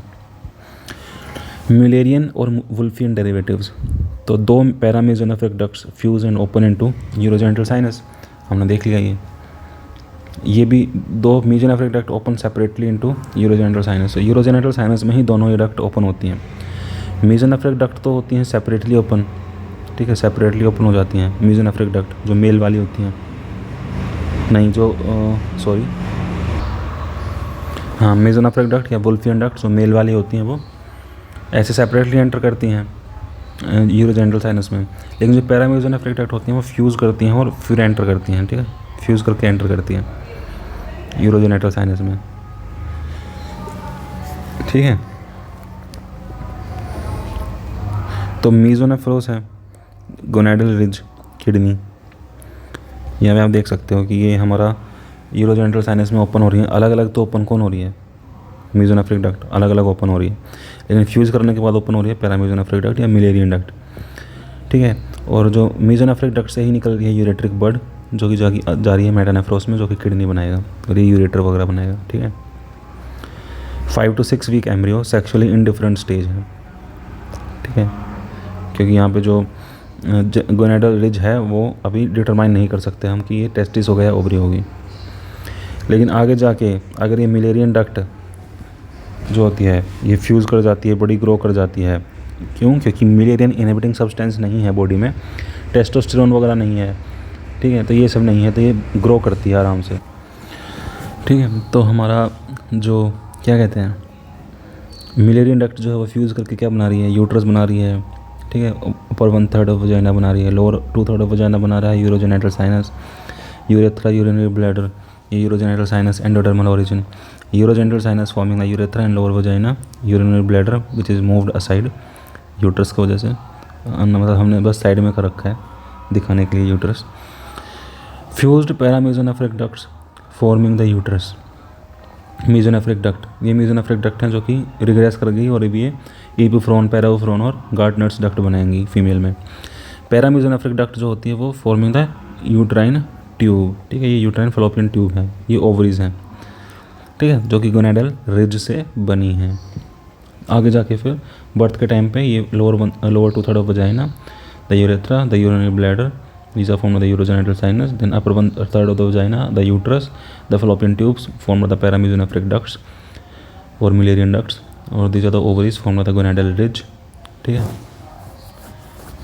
म्यूलेरियन और वुल्फियन डेरिवेटिव्स। तो दो paramesonephric ducts fuse and open into urogenital sinus, हमने देख लिया ये भी दो mesonephric duct open separately into urogenital sinus. Urogenital sinus में ही दोनों ये डक्ट ओपन होती हैं। मेसोनेफ्रिक डक्ट तो होती हैं सेपरेटली ओपन। ठीक है, सेपरेटली ओपन हो जाती हैं मेसोनेफ्रिक डक्ट, जो मेल वाली होती हैं, नहीं जो हाँ मेसोनेफ्रिक डक्ट या वुल्फियन डक्ट जो मेल वाली होती हैं वो ऐसे सेपरेटली एंटर करती हैं यूरोजेनिटल साइनस में। लेकिन जो पैरामेसोनेफ्रिक डक्ट होती हैं वो फ्यूज़ करती हैं और फिर एंटर करती हैं। ठीक है, फ्यूज़ करके एंटर करती हैं यूरोजेनिटल साइनस में। ठीक है, तो मेसोनेफ्रोस है, गोनाडल रिज, किडनी। यहाँ पे आप देख सकते हो कि ये हमारा यूरोजेनिटल साइनस में ओपन हो रही है। अलग अलग तो ओपन कौन हो रही है, मेसोनेफ्रिक डक्ट अलग अलग ओपन हो रही है, लेकिन फ्यूज़ करने के बाद ओपन हो रही है पैरामेसोनेफ्रिक डक्ट या मिलेरियन डक्ट। ठीक है, और जो मेसोनेफ्रिक डक्ट से ही निकल रही है यूरेटरिक बर्ड, जो कि जा रही है मेटानेफ्रॉस में, जो कि किडनी बनाएगा और ये यूरेटर वगैरह बनाएगा। ठीक है, 5 to 6 week embryo sexually indifferent stage है। ठीक है, क्योंकि यहाँ पे जो गोनाडल रिज है वो अभी डिटरमाइन नहीं कर सकते हम कि ये टेस्टिस हो गया ओवरी होगी। लेकिन आगे जाके अगर ये मिलेरियन डक्ट जो होती है ये फ्यूज़ कर जाती है, बॉडी ग्रो कर जाती है। क्यों, क्योंकि मिलेरियन इनहिबिटिंग सब्सटेंस नहीं है बॉडी में, टेस्टोस्टेरोन वगैरह नहीं है। ठीक है, तो ये सब नहीं है, तो ये ग्रो करती है आराम से। ठीक है, तो हमारा जो क्या कहते हैं मिलेरियन डक्ट जो है वो फ्यूज़ करके क्या बना रही है, यूट्रस बना रही है। ठीक है, ऊपर 1/3 ऑफ वजाइना बना रही है, लोअर 2/3 ऑफ वजाइना बना रहा है urogenital sinus, urethra, urinary bladder, ये urogenital sinus, endodermal origin, urogenital sinus forming the urethra and lower vagina, urinary bladder which is moved aside uterus की वजह से, मतलब हमने बस साइड में कर रखा है दिखाने के लिए uterus. Fused paramesonephric ducts forming the uterus, mesonephric duct, ये मेसोनेफ्रिक डक्ट हैं जो कि रिग्रेस कर गई और अभी ये एपिफ्रॉन, पैराओफ्रॉन और गार्डनर्स डक्ट बनाएंगी फीमेल में। पैरामेसोनेफ्रिक डक्ट जो होती है वो फॉर्मिंग द यूट्राइन ट्यूब। ठीक है, ये यूट्राइन फलोपियन ट्यूब है, ये ओवरीज हैं। ठीक है, जो कि गोनाडल रिज से बनी है। आगे जाके फिर बर्थ के टाइम पे ये lower 2/3 of vagina, the urethra, the urinary bladder, these are formed by the urogenital sinus, then upper 1/3 of the vagina, the uterus, the fallopian tubes formed by the paramesonephric ducts or Mullerian ducts, और these are the ovaries formed by the gonadal ridge। ठीक है,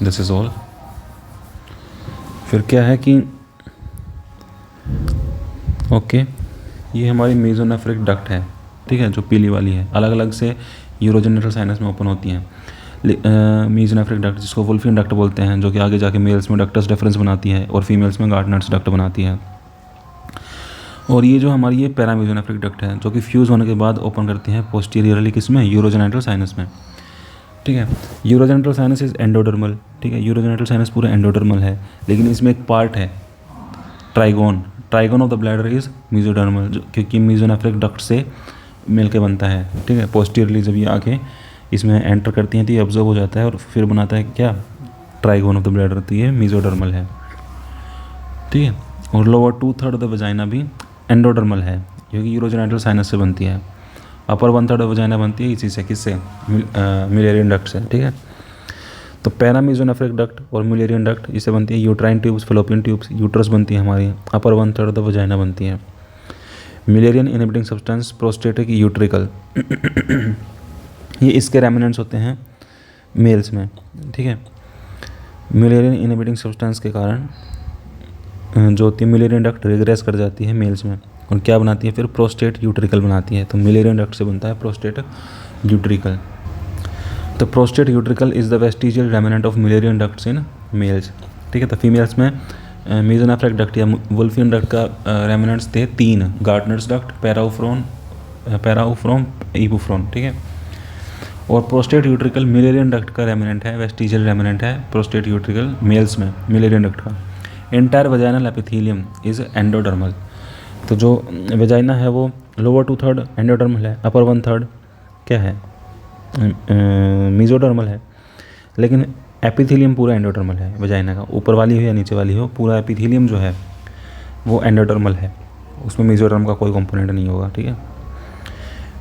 this is all। फिर क्या है कि okay, ये हमारी mesonephric duct है, ठीक है, जो पीली वाली है, अलग अलग से यूरोजेनिटल साइनस में ओपन होती हैं। मेसोनेफ्रिक डक्ट जिसको वुल्फियन डक्ट बोलते हैं, जो कि आगे जाके मेल्स में डक्टस डिफरेंस बनाती है और फीमेल्स में गार्डनर्स डक्ट बनाती है। और ये जो हमारी ये पैरामेसोनेफ्रिक डक्ट है, जो कि फ्यूज़ होने के बाद ओपन करती है पोस्टीरियरली, किसमें, यूरोजेनिटल साइनस में, ठीक है। यूरोजेनिटल साइनस इज एंडोडर्मल, ठीक है, यूरोजेनिटल साइनस पूरा एंडोडर्मल है, लेकिन इसमें एक पार्ट है trigon of the bladder is mesodermal, जो क्योंकि मेसोनेफ्रिक डक्ट से मिल के बनता है, ठीक है। पोस्टीरियरली जब ये आके इसमें एंटर करती हैं तो ये ऑब्जर्व हो जाता है और फिर बनाता है क्या, ट्राइगोन ऑफ द ब्लैडर, तो ये मेसोडर्मल है, ठीक है। और लोअर 2/3 ऑफ द वजाइना भी एंडोडर्मल है, क्योंकि यूरोजेनिटल साइनस से बनती है। अपर 1/3 ऑफ वजाइना बनती है इसी से, किससे, मिलेरियन डक्ट से, ठीक है। तो पैरामेसोनेफ्रिक डक्ट और मिलेरियन डक्ट इससे बनती है uterine tubes, fallopian tubes, uterus बनती है हमारी, अपर 1/3 ऑफ द वजाइना बनती है। मिलेरियन इनहिबिटिंग सब्सटेंस प्रोस्टेटिक यूट्रिकल ये इसके रेमिनेंट्स होते हैं मेल्स में, ठीक है। मिलेरियन इनहिबिटिंग सब्सटेंस के कारण जो होती है मिलेरियन डक्ट रिग्रेस कर जाती है मेल्स में, और क्या बनाती है फिर, प्रोस्टेट यूट्रिकल बनाती है। तो मिलेरियन डक्ट से बनता है प्रोस्टेट यूट्रिकल। तो prostate utricle is the vestigial remnant of Mullerian ducts in males, ठीक है। तो फीमेल्स में मेसोनेफ्रिक डक्ट या वुल्फियन डक्ट का रेमिनेंट्स थे 3, गार्डनर्स डक्ट, पैराओफ्रोम, इबुफ्रोन, ठीक है। और प्रोस्टेट यूट्रिकल मिलेरियन डक्ट का रेमिनेंट है, वेस्टिजियल रेमिनेंट है प्रोस्टेट यूट्रिकल मेल्स में मिलेरियन डक्ट का। Entire vaginal epithelium is endodermal, तो जो वजाइना है वो लोअर 2/3 एंडोडर्मल है, अपर 1/3 क्या है, मेसोडर्मल है, लेकिन एपिथेलियम पूरा एंडोडर्मल है वजाइना का, ऊपर वाली हो या नीचे वाली हो, पूरा एपिथेलियम जो है वो एंडोडर्मल है, उसमें मेसोडर्म का कोई कंपोनेंट नहीं होगा, ठीक है।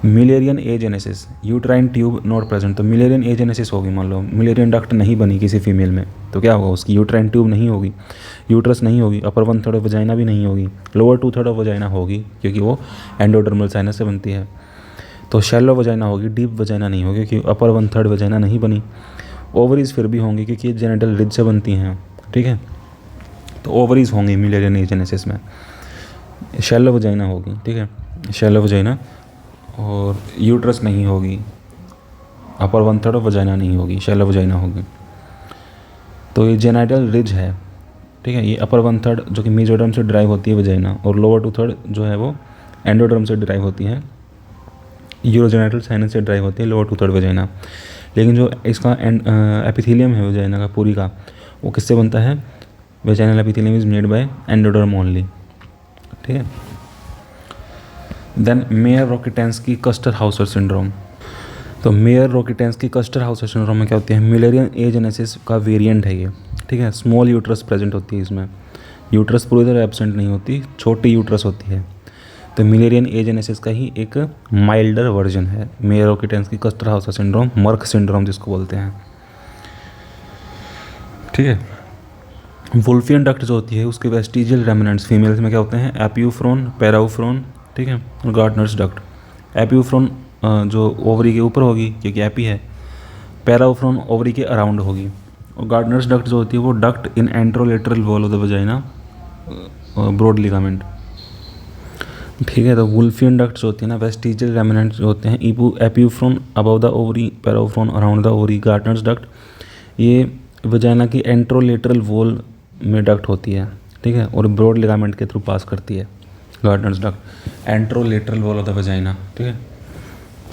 Mullerian agenesis, uterine tube not present, तो मिलेरियन एजेनेसिस होगी, मान लो मिलेरियन डक्ट नहीं बनी किसी फीमेल में, तो क्या होगा, उसकी यूट्राइन ट्यूब नहीं होगी, यूट्रस नहीं होगी, अपर 1/3 ऑफ वजाइना भी नहीं होगी, लोअर 2/3 ऑफ वजाइना होगी, क्योंकि वो एंडोडर्मल साइनस से बनती है। तो शैलो वजाइना होगी, डीप वजाइना नहीं होगी, क्योंकि अपर 1/3 वजाइना नहीं बनी। ओवरीज फिर भी होंगी, क्योंकि ये जेनिटल रिज से बनती हैं, ठीक है। तो ओवरीज होंगी मिलेरियन एजेनेसिस में, शैलो वजाइना होगी, ठीक है, शैलो वजाइना, और यूट्रस नहीं होगी, अपर 1/3 ऑफ वजाइना नहीं होगी, शैलो वजाइना होगी। तो ये जेनिटल रिज है, ठीक है, ये अपर 1/3 जो कि मेसोडर्म से ड्राइव होती है वजाइना, और लोअर 2/3 जो है वो एंडोडर्म से ड्राइव होती है, यूरोजेनिटल साइनस से ड्राइव होती है लोअर 2/3 वजाइना। लेकिन जो इसका एपिथेलियम है वजाइना का पूरी का, वो किससे बनता है, vaginal epithelium is made by endoderm only, ठीक है। Then Mayer Rokitansky Kuster Hauser syndrome, तो Mayer Rokitansky Kuster Hauser syndrome में क्या होती है, मिलेरियन एजेनेसिस का वेरिएंट है ये, ठीक है। स्मॉल यूट्रस प्रेजेंट होती है इसमें, यूट्रस पूरी तरह एब्सेंट नहीं होती, छोटी यूट्रस होती है। तो मिलेरियन एजेनेसिस का ही एक माइल्डर वर्जन है Mayer Rokitansky Kuster Hauser syndrome, MURCS syndrome जिसको बोलते हैं, ठीक है। वुल्फियन डक्ट जो होती है उसके वेस्टिजियल रेमिनेंट्स फीमेल्स में क्या होते हैं, एपियोफ्रोन, पैराओफ्रोन, ठीक है, और गार्डनर्स डक्ट। एपियोफ्रोन जो ओवरी के ऊपर होगी क्योंकि एपी है, पैराओफ्रोन ओवरी के अराउंड होगी, और गार्डनर्स डक्ट जो होती है वो duct in anterolateral wall of the vagina, broad ligament, ठीक है। तो वुल्फियन डक्ट जो होती है ना, वेस्टिजियल रेमिनेंट जो होते हैं, epoophoron above the ovary, paroophoron around the ovary, Gartner's duct ये वजाइना की एंट्रोलेटरल वॉल में डक्ट होती है, ठीक है, और ब्रॉड लिगामेंट के थ्रू पास करती है Gartner's duct, anterolateral wall of the vagina, ठीक है,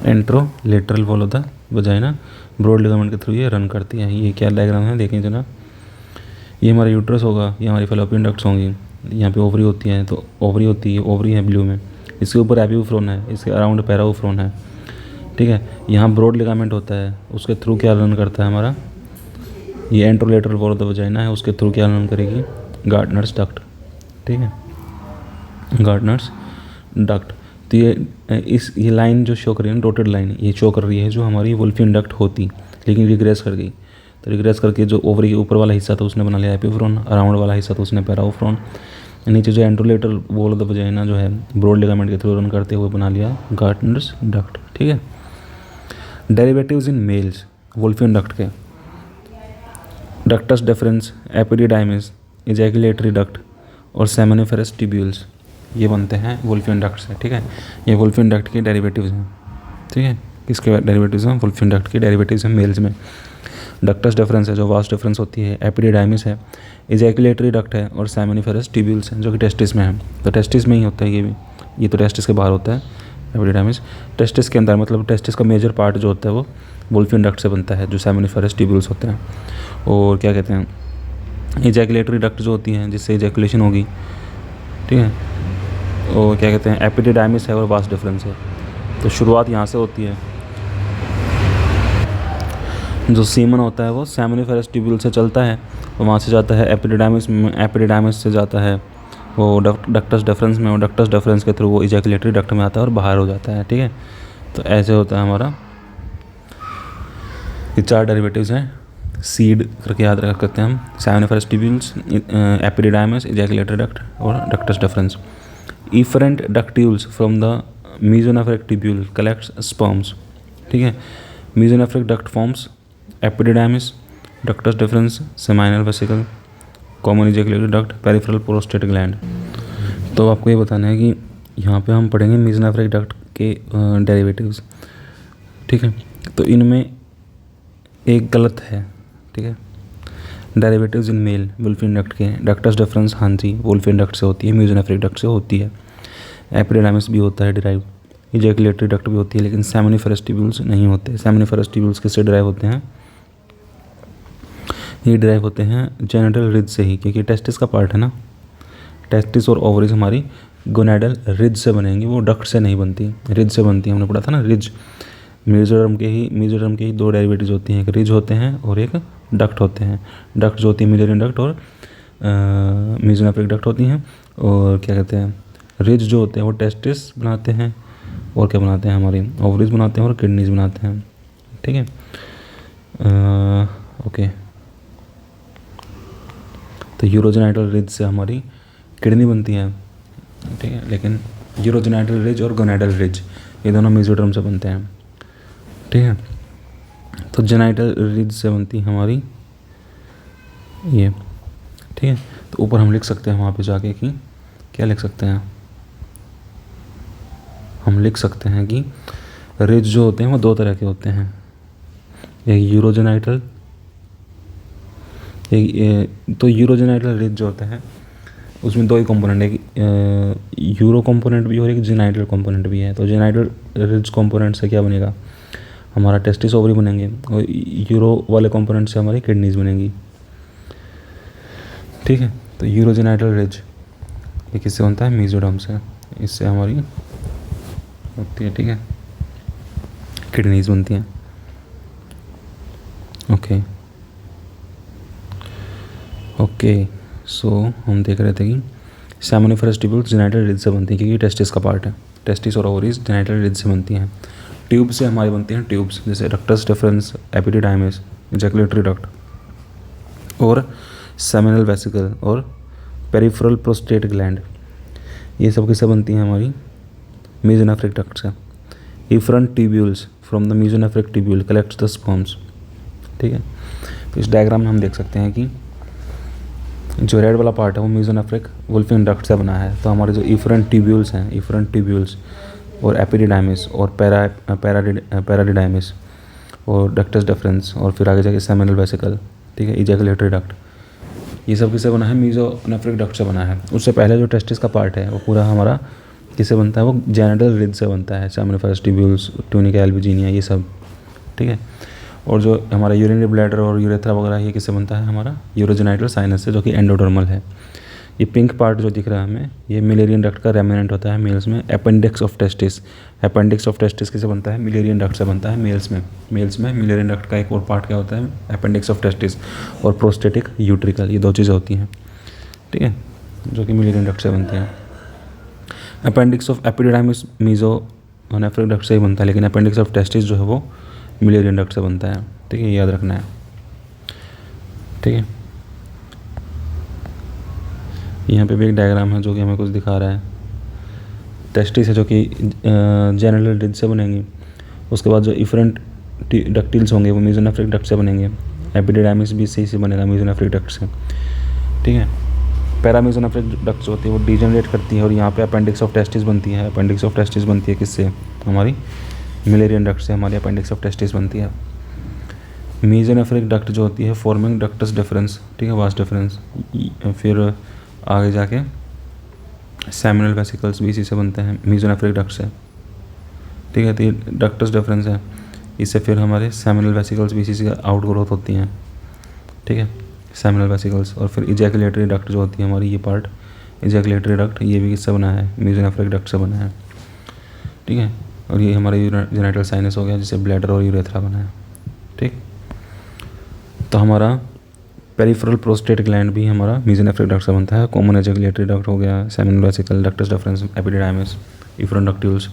anterolateral wall of the vagina, broad ligament के थ्रू ये रन करती है। ये क्या डायग्राम है देखें जनाब, ये हमारा यूट्रस होगा, ये हमारी फैलोपियन डक्ट्स होंगी, यहाँ पे ओवरी होती है, तो ओवरी होती है, ओवरी है ब्लू में, इसके ऊपर एपियोफ्रोन है, इसके अराउंड पैराओफ्रोन है, ठीक है। यहाँ ब्रॉड लिगामेंट होता है, उसके थ्रू क्या रन करता है हमारा, ये anterolateral wall of the vagina है, उसके थ्रू क्या रन करेगी, गार्डनर्स डक्ट, ठीक है, गार्डनर्स डक्ट। तो ये लाइन जो शो कर रही है, डॉटेड लाइन, ये शो कर रही है जो हमारी वुल्फियन डक्ट होती, लेकिन रिग्रेस कर गई। तो रिग्रेस करके जो ओवरी के ऊपर वाला हिस्सा था उसने बना लिया एपियोफ्रोन, अराउंड वाला हिस्सा तो उसने पैराओफ्रोन, नीचे जो anterolateral wall of the vagina जो है ब्रॉड लिगामेंट के थ्रू रन करते हुए बना लिया गार्डनर्स डक्ट, ठीक है। Derivatives in males Wolffian duct के, ductus deferens, epididymis, ejaculatory duct और सेमिनिफेरस ट्यूब्यूल्स। ये बनते हैं वुल्फियन डक्ट से, ठीक है। ये वुल्फियन डक्ट के डेरिवेटिव्स हैं, ठीक है। किसके डेरिवेटिव्स हैं? वुल्फियन डक्ट के डेरिवेटिव्स हैं मेल्स में। डक्टस डिफरेंस है जो वास्ट डिफरेंस होती है, एपिडिडाइमिस है, इजैकुलेटरी डक्ट है, और सेमिनिफेरस ट्यूब्यूल्स हैं जो कि टेस्टिस में है। तो टेस्टिस में ही होता है ये भी, ये तो टेस्टिस के बाहर होता है एपिडिडाइमिस। टेस्टिस के अंदर मतलब टेस्टिस का मेजर पार्ट जो होता है वो वुल्फियन डक्ट से बनता है, जो सेमिनिफेरस ट्यूब्यूल्स होते हैं। और क्या कहते हैं, इजैकुलेटरी डक्ट जो होती हैं जिससे इजैकुलेशन होगी, ठीक है। और क्या कहते हैं, एपिडिडाइमिस है और वास्ट डिफरेंस है। तो शुरुआत यहाँ से होती है। जो सीमन होता है वो सेमिनिफेरस ट्यूब्यूल से चलता है और वहाँ से जाता है एपिडिडाइमिस में, एपिडिडाइमिस से जाता है वो डक्टस डिफरेंस में, और डक्टस डिफरेंस के थ्रू वो इजैकुलेटरी डक्ट में आता है और बाहर हो जाता है, ठीक है। तो ऐसे होता है हमारा। ये 4 डेरिवेटिव्स हैं, सीड करके याद रख सकते हैं हम, seminiferous tubules, epididymis, ejaculatory duct और ductus deferens. Efferent ductules from the mesonephric tubule collects sperms, ठीक है। Mesonephric duct forms epididymis, ductus deferens, seminal vesicle, common ejaculatory duct, peripheral prostate gland. तो आपको ये बताना है कि यहाँ पे हम पढ़ेंगे मेसोनेफ्रिक डक्ट के डेरिवेटिव्स, ठीक है। तो इनमें एक गलत है, ठीक है। डेरिवेटिव्स इन मेल वुल्फियन डक्ट के, डक्टस डिफरेंस हाँ जी वुल्फियन डक्ट से होती है, मेसोनेफ्रिक डक्ट से होती है। एपिडिडाइमिस भी होता है डिराइव, इजैकुलेटरी डक्ट भी होती है, लेकिन सेमिनिफेरस ट्यूब्यूल्स नहीं होते। सेमिनिफेरस ट्यूब्यूल्स किससे डिराइव होते हैं? ये डिराइव होते हैं जेनिटल रिज से ही, क्योंकि टेस्टिस का पार्ट है ना। टेस्टिस और ओवरीज हमारी गोनेडल रिज से बनेंगी, वो डक्ट से नहीं बनती, रिज से बनती है। हमने पढ़ा था ना रिज। मेसोडर्म के ही 2 डेरिवेटिव्स होती हैं, एक रिज होते हैं और एक डक्ट होते हैं। डक्ट जो होती है मिलेरियन डक्ट और मेसोनेफ्रिक डक्ट होती हैं। और क्या कहते हैं, रिज जो होते हैं वो टेस्टिस बनाते हैं और क्या बनाते हैं, हमारी ओवरीज बनाते हैं और किडनीज बनाते हैं, ठीक है। ओके, तो यूरोजेनाइटल रिज से हमारी किडनी बनती है, ठीक है। लेकिन यूरोजेनाइटल रिज और गोनेडल रिज ये दोनों मेसोडर्म से बनते हैं, ठीक है। तो जेनाइटल रिज से बनती है हमारी ये, ठीक है। तो ऊपर हम लिख सकते हैं वहाँ पे जाके कि क्या लिख सकते हैं, हम लिख सकते हैं कि रिज जो होते हैं वो 2 तरह के होते हैं, एक यूरोजेनाइटल, तो यूरोजेनाइटल रिज जो होता है उसमें 2 ही कंपोनेंट है, यूरो कंपोनेंट भी और एक जेनाइटल कंपोनेंट भी है। तो जेनाइटल रिज कंपोनेंट से क्या बनेगा, हमारा टेस्टिस ओवरी बनेंगे, और यूरो वाले कंपोनेंट से हमारी किडनीज बनेंगी, ठीक है। तो यूरोजेनाइटल रिज ये किससे बनता है? मेसोडर्म से, इससे हमारी होती है, ठीक है, किडनीज बनती हैं। ओके, सो हम देख रहे थे कि सेमिनिफेरस ट्यूब्यूल्स जेनाइटल रिज से बनती हैं, क्योंकि टेस्टिस का पार्ट है। टेस्टिस और ओवरीज जेनाइटल रिज से बनती हैं। ट्यूब से हमारी बनती हैं ट्यूब्स, जैसे ductus deferens, epididymis, ejaculatory duct और सेमिनल वेसिकल और पेरिफेरल प्रोस्टेट ग्लैंड। ये सब किससे बनती हैं? हमारी मेसोनेफ्रिक डक्ट से। Efferent tubules from the mesonephric tubule collects the sperms, ठीक है। तो इस डायग्राम में हम देख सकते हैं कि जो रेड वाला पार्ट है वो मेसोनेफ्रिक वुल्फियन डक्ट से बना है। तो हमारे जो इफरेंट ट्यूब्यूल्स हैं, इफरेंट ट्यूब्यूल्स और एपिडिडाइमिस और पैराडिडाइमिस और डक्टस डिफरेंस और फिर आगे जाके सेमिनल वेसिकल, ठीक है, इजैकुलेटरी डक्ट, ये सब किससे बना है? मेसोनेफ्रिक डक्ट से बना है। उससे पहले जो टेस्टिस का पार्ट है वो पूरा हमारा किससे बनता है? वो जेनिटल रिज से बनता है, सेमिनिफेरस ट्यूब्यूल्स, ट्यूनिका एल्बुजिनिया, ये सब, ठीक है। और जो हमारा यूरिनरी ब्लैडर और यूरेथ्रा वगैरह ये किससे बनता है? हमारा यूरोजेनाइटल साइनस से, जो कि एंडोडर्मल है। ये पिंक पार्ट जो दिख रहा है हमें, ये मिलेरियन डक्ट का रेमिनेंट होता है मेल्स में। Appendix of testis, appendix of testis किससे बनता है? मिलेरियन डक्ट से बनता है मेल्स में। मेल्स में मिलेरियन डक्ट का एक और पार्ट क्या होता है? अपेंडिक्स ऑफ टेस्टिस और प्रोस्टेटिक यूट्रिकल, ये 2 चीज़ें होती हैं, ठीक है, जो कि मिलेरियन डक्ट से बनती हैं। Appendix of epididymis mesonephric duct से ही बनता है, लेकिन अपेंडिक्स ऑफ टेस्टिस जो है वो मिलेरियन डक्ट से बनता है, ठीक है, याद रखना है, ठीक है। यहाँ पे भी एक डायग्राम है जो कि हमें कुछ दिखा रहा है। टेस्टिस है जो कि जेनिटल रिज से बनेंगी, उसके बाद जो इफरेंट डक्टिल्स होंगे वो मेसोनेफ्रिक डक्ट से बनेंगे। एपिडिडाइमिस भी सही से बनेगा मेसोनेफ्रिक डक्ट से, ठीक है। पैरामीजोनेफ्रिक डक्ट जो होती है वो डिजेनरेट करती है और यहाँ पे अपेंडिक्स ऑफ टेस्टिस बनती है। अपेंडिक्स ऑफ टेस्टिस बनती है किससे? हमारी मिलेरियन डक्ट से हमारी अपेंडिक्स ऑफ टेस्टिस बनती है। मीजोनेफ्रिक डक्ट जो होती है फॉर्मिंग डक्टस डिफरेंस, ठीक है, वास्ट डिफरेंस। फिर आगे जाके सेमिनल वेसिकल्स भी इसी से बनते हैं, मीजोनेफ्रिक डक्ट से, ठीक है। तो ये डक्टस डिफरेंस है, इससे फिर हमारे सेमिनल वेसिकल्स भी इसी से आउट ग्रोथ होती हैं, ठीक है, सेमिनल वेसिकल्स। और फिर इजैकुलेटरी डक्ट जो होती है हमारी, ये पार्ट इजैकुलेटरी डक्ट, ये भी किससे बना है? मीजोनेफ्रिक डक्ट से बना है, ठीक है। और ये हमारा जेनिटल साइनस हो गया जिससे ब्लैडर और यूरेथ्रा बना है, ठीक। तो हमारा पेरिफेरल प्रोस्टेट ग्लैंड भी हमारा मीजोनेफ्रिक डक्ट से बनता है। कॉमन इजैकुलेटरी डक्ट हो गया, seminal vesicle, ductus deferens, epididymis, efferent ductules.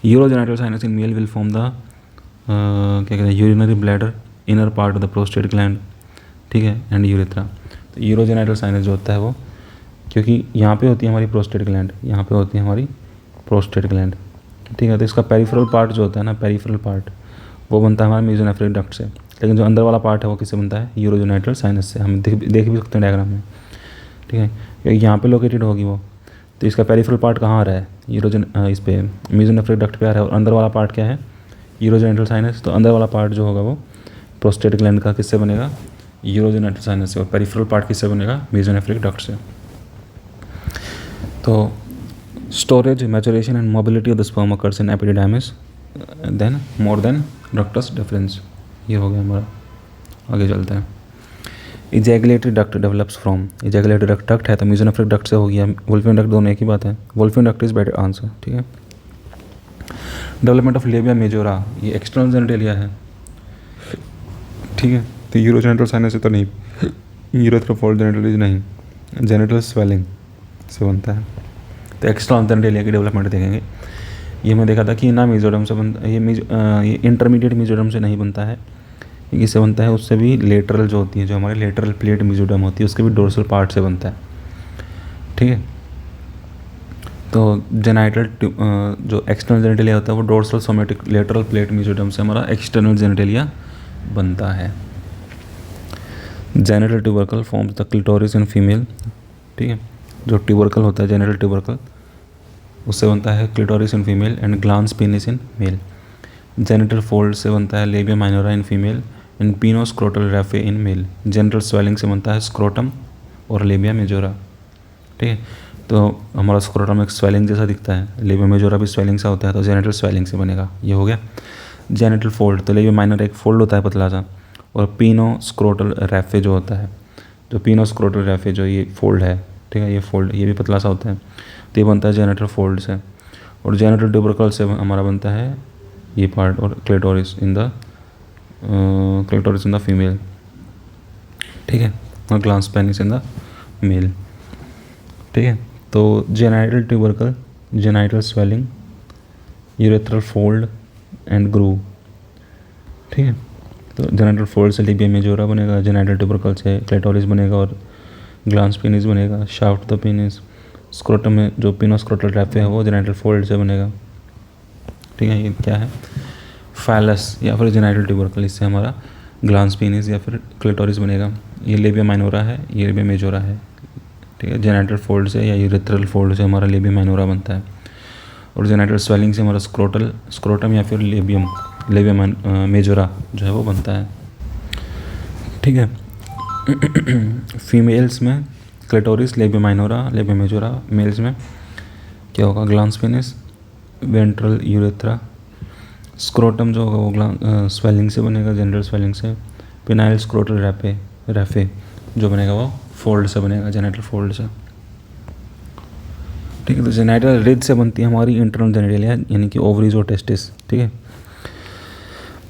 Urogenital sinus in male will form the क्या कहते हैं urinary bladder, inner part of the prostate gland, ठीक है, एंड यूरेथ्रा। तो यूरोजेनिटल साइनस जो होता है वो, क्योंकि यहाँ पे होती है हमारी प्रोस्टेट ग्लैंड, यहाँ पे होती है हमारी प्रोस्टेट ग्लैंड, ठीक है। तो इसका पेरिफेरल पार्ट जो होता है ना, पेरिफेरल पार्ट, वो बनता है हमारे मीजोनेफ्रिक डक्ट से। लेकिन जो अंदर वाला पार्ट है वो किससे बनता है? यूरोजेनिटल साइनस से। हम देख भी सकते हैं डायग्राम में, ठीक है, क्योंकि यहाँ पे लोकेटेड होगी वो। तो इसका पेरिफेरल पार्ट कहाँ आ रहा है? इस पे मीजोनेफ्रिक डक्ट पे आ रहा है। और अंदर वाला पार्ट क्या है? Urogenital sinus. तो अंदर वाला पार्ट जो होगा वो प्रोस्टेट ग्लैंड का किससे बनेगा? यूरोजेनिटल साइनस से। और पेरिफेरल पार्ट किससे बनेगा? मीजोनेफ्रिक डक्ट से। तो storage, maturation and mobility of the sperm occurs in epididymis then more then ductus deferens. ये हो गया हमारा। आगे चलते हैं। Ejaculatory duct develops from, ejaculatory duct है तो मीजोनेफ्रिक डक्ट से हो गया। वोल्फियन डक्ट दोनों एक ही बात है। Wolffian duct is better answer, ठीक है। डेवलपमेंट ऑफ लेबिया मेजोरा, ये एक्सटर्नल जेनिटेलिया है, ठीक है। तो यूरोजेनिटल साइनस से तो नहीं, यूरेथ्रोफोल्ड जेनिटल नहीं, जेनिटल स्वेलिंग से बनता है। तो एक्सटर्नल जेनिटेलिया की डेवलपमेंट देखेंगे। ये मैं देखा था कि ना मेजोडर्म से बनता है, ये इंटरमीडिएट मेजोडर्म से नहीं बनता है, इससे बनता है उससे भी लेटरल जो होती है, जो हमारे लेटरल प्लेट मेजोडर्म होती है उसके भी डोर्सल पार्ट से बनता है, ठीक है। तो जेनाइटल जो एक्सटर्नल जेनिटेलिया होता है वो dorsal somatic lateral plate mesoderm से हमारा एक्सटर्नल जेनिटेलिया बनता है। Genital tubercle forms the clitoris in female, ठीक है। जो ट्यूबरकल होता है जेनिटल ट्यूबरकल, उससे बनता है clitoris in female and glans penis in male. Genital fold से बनता है labia minora in female and penoscrotal raphe in male. Genital swelling से बनता है स्क्रोटम और लेबिया मेजोरा, ठीक है। तो हमारा स्क्रोटम एक स्वेलिंग जैसा दिखता है, लेबिया मेजोरा भी स्वेलिंग सा होता है, तो जेनिटल स्वेलिंग से बनेगा। ये हो गया जेनिटल फोल्ड। तो लेबिया माइनोरा एक फोल्ड होता है पतला सा, और पिनोस्क्रोटल रैफे जो होता है, जो पिनोस्क्रोटल रैफे जो ये फोल्ड है, ठीक है, ये फोल्ड ये भी पतला सा होता है, तो ये बनता है जेनिटल फोल्ड से। और जेनिटल ट्यूबरकल से हमारा बनता है ये पार्ट, और क्लिटोरिस इन द फीमेल, ठीक है, और glans penis in the male, ठीक है। तो genital tubercle, genital swelling, urethral fold and groove, ठीक है। तो जेनिटल फोल्ड से लेबिया मेजोरा बनेगा, जेनिटल ट्यूबरकल से क्लिटोरिस बनेगा और ग्लांस पेनिस बनेगा। शाफ्ट द पेनिस, स्क्रोटम में जो पिनोस्क्रोटल रैफे है वो जेनिटल फोल्ड से बनेगा, ठीक है। ये क्या है? फैलस या फिर जेनिटल ट्यूबरकल, इससे हमारा ग्लांस पेनिस या फिर क्लिटोरिस बनेगा। ये लेबिया माइनोरा है, ये लेबिया मेजोरा है, ठीक है। जेनिटल फोल्ड से या यूरेथ्रल फोल्ड से हमारा लेबिया माइनोरा बनता है, और जेनिटल स्वेलिंग से हमारा स्क्रोटम या फिर लेबिया मेजोरा जो है वो बनता है, ठीक है। फीमेल्स में clitoris, labia minora, labia majora. Males में क्या होगा? Glans penis, ventral urethra. Scrotum जो होगा वो स्वेलिंग से बनेगा, जेनिटल स्वेलिंग से। पिनाइल स्क्रोटल रैफे जो बनेगा वो फोल्ड से बनेगा, जेनिटल फोल्ड से, ठीक है। तो जेनिटल रिज से बनती है हमारी इंटरनल जेनिटेलिया, यानी कि ओवरीज और टेस्टिस, ठीक है।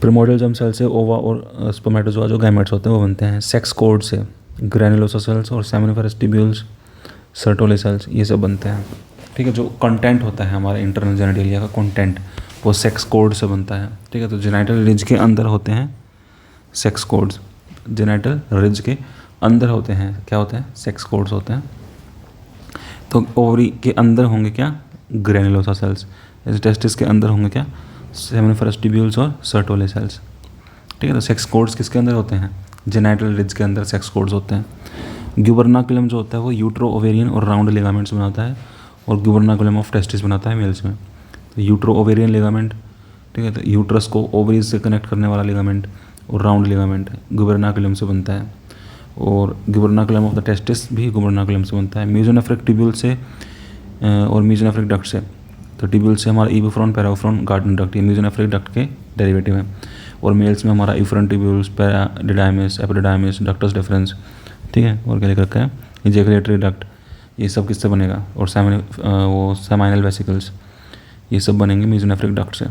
प्रिमोर्डियल जर्म सेल से ओवा और स्पर्मेटोजोआ जो गैमेट्स होते हैं वो बनते हैं। सेक्स कोड से ग्रैनुलोसा सेल्स और सेमिनिफरस ट्यूब्यूल्स, सर्टोले सेल्स, ये सब बनते हैं, ठीक है। जो कंटेंट होता है हमारे इंटरनल जेनिटेलिया का कंटेंट, वो सेक्स कोड से बनता है, ठीक है। तो जेनिटल रिज के अंदर होते हैं सेक्स कोड्स, जेनिटल रिज के अंदर होते हैं क्या होते हैं? सेक्स कोड्स होते हैं। तो ओवरी के अंदर होंगे क्या? Granulosa cells. जैसे टेस्टिस के अंदर होंगे क्या? सेमिनिफरस ट्यूब्यूल्स और सर्टोले सेल्स, ठीक है। तो सेक्स कोड्स किसके अंदर होते हैं? जेनिटल रिज के अंदर सेक्स कोड्स होते हैं। ग्यूबरनाकुलम जो होता है वो यूट्रो ओवेरियन और राउंड लिगामेंट्स बनाता है, और ग्यूबरनाकुलम ऑफ टेस्टिस बनाता है मेल्स में। तो यूट्रो ओवेरियन लिगामेंट, ठीक है, तो यूट्रस को ओवरीज से कनेक्ट करने वाला लिगामेंट और राउंड लिगामेंट ग्यूबरनाकुलम से बनता है, और ग्यूबरनाकुलम ऑफ द टेस्टिस भी ग्यूबरनाकुलम से बनता है। मेसोनेफ्रिक ट्यूब्यूल से और मेसोनेफ्रिक डक्ट से, तो ट्यूब्यूल से हमारा इबोफ्रॉन, पैराफ्रॉन, गार्डन डक्ट, ये मेसोनेफ्रिक डक्ट के डेरिवेटिव है। और मेल्स में हमारा इफ्रॉन ट्यूब्यूल्स, पैराडिडाइमिस, एपिडिडाइमिस, डक्टस डिफरेंस, ठीक है, और क्या लिख रखा है, इजैकुलेटरी डक्ट, ये सब किससे बनेगा, और वो सेमाइनल वेसिकल्स, ये सब बनेंगे मेसोनेफ्रिक डक्ट से।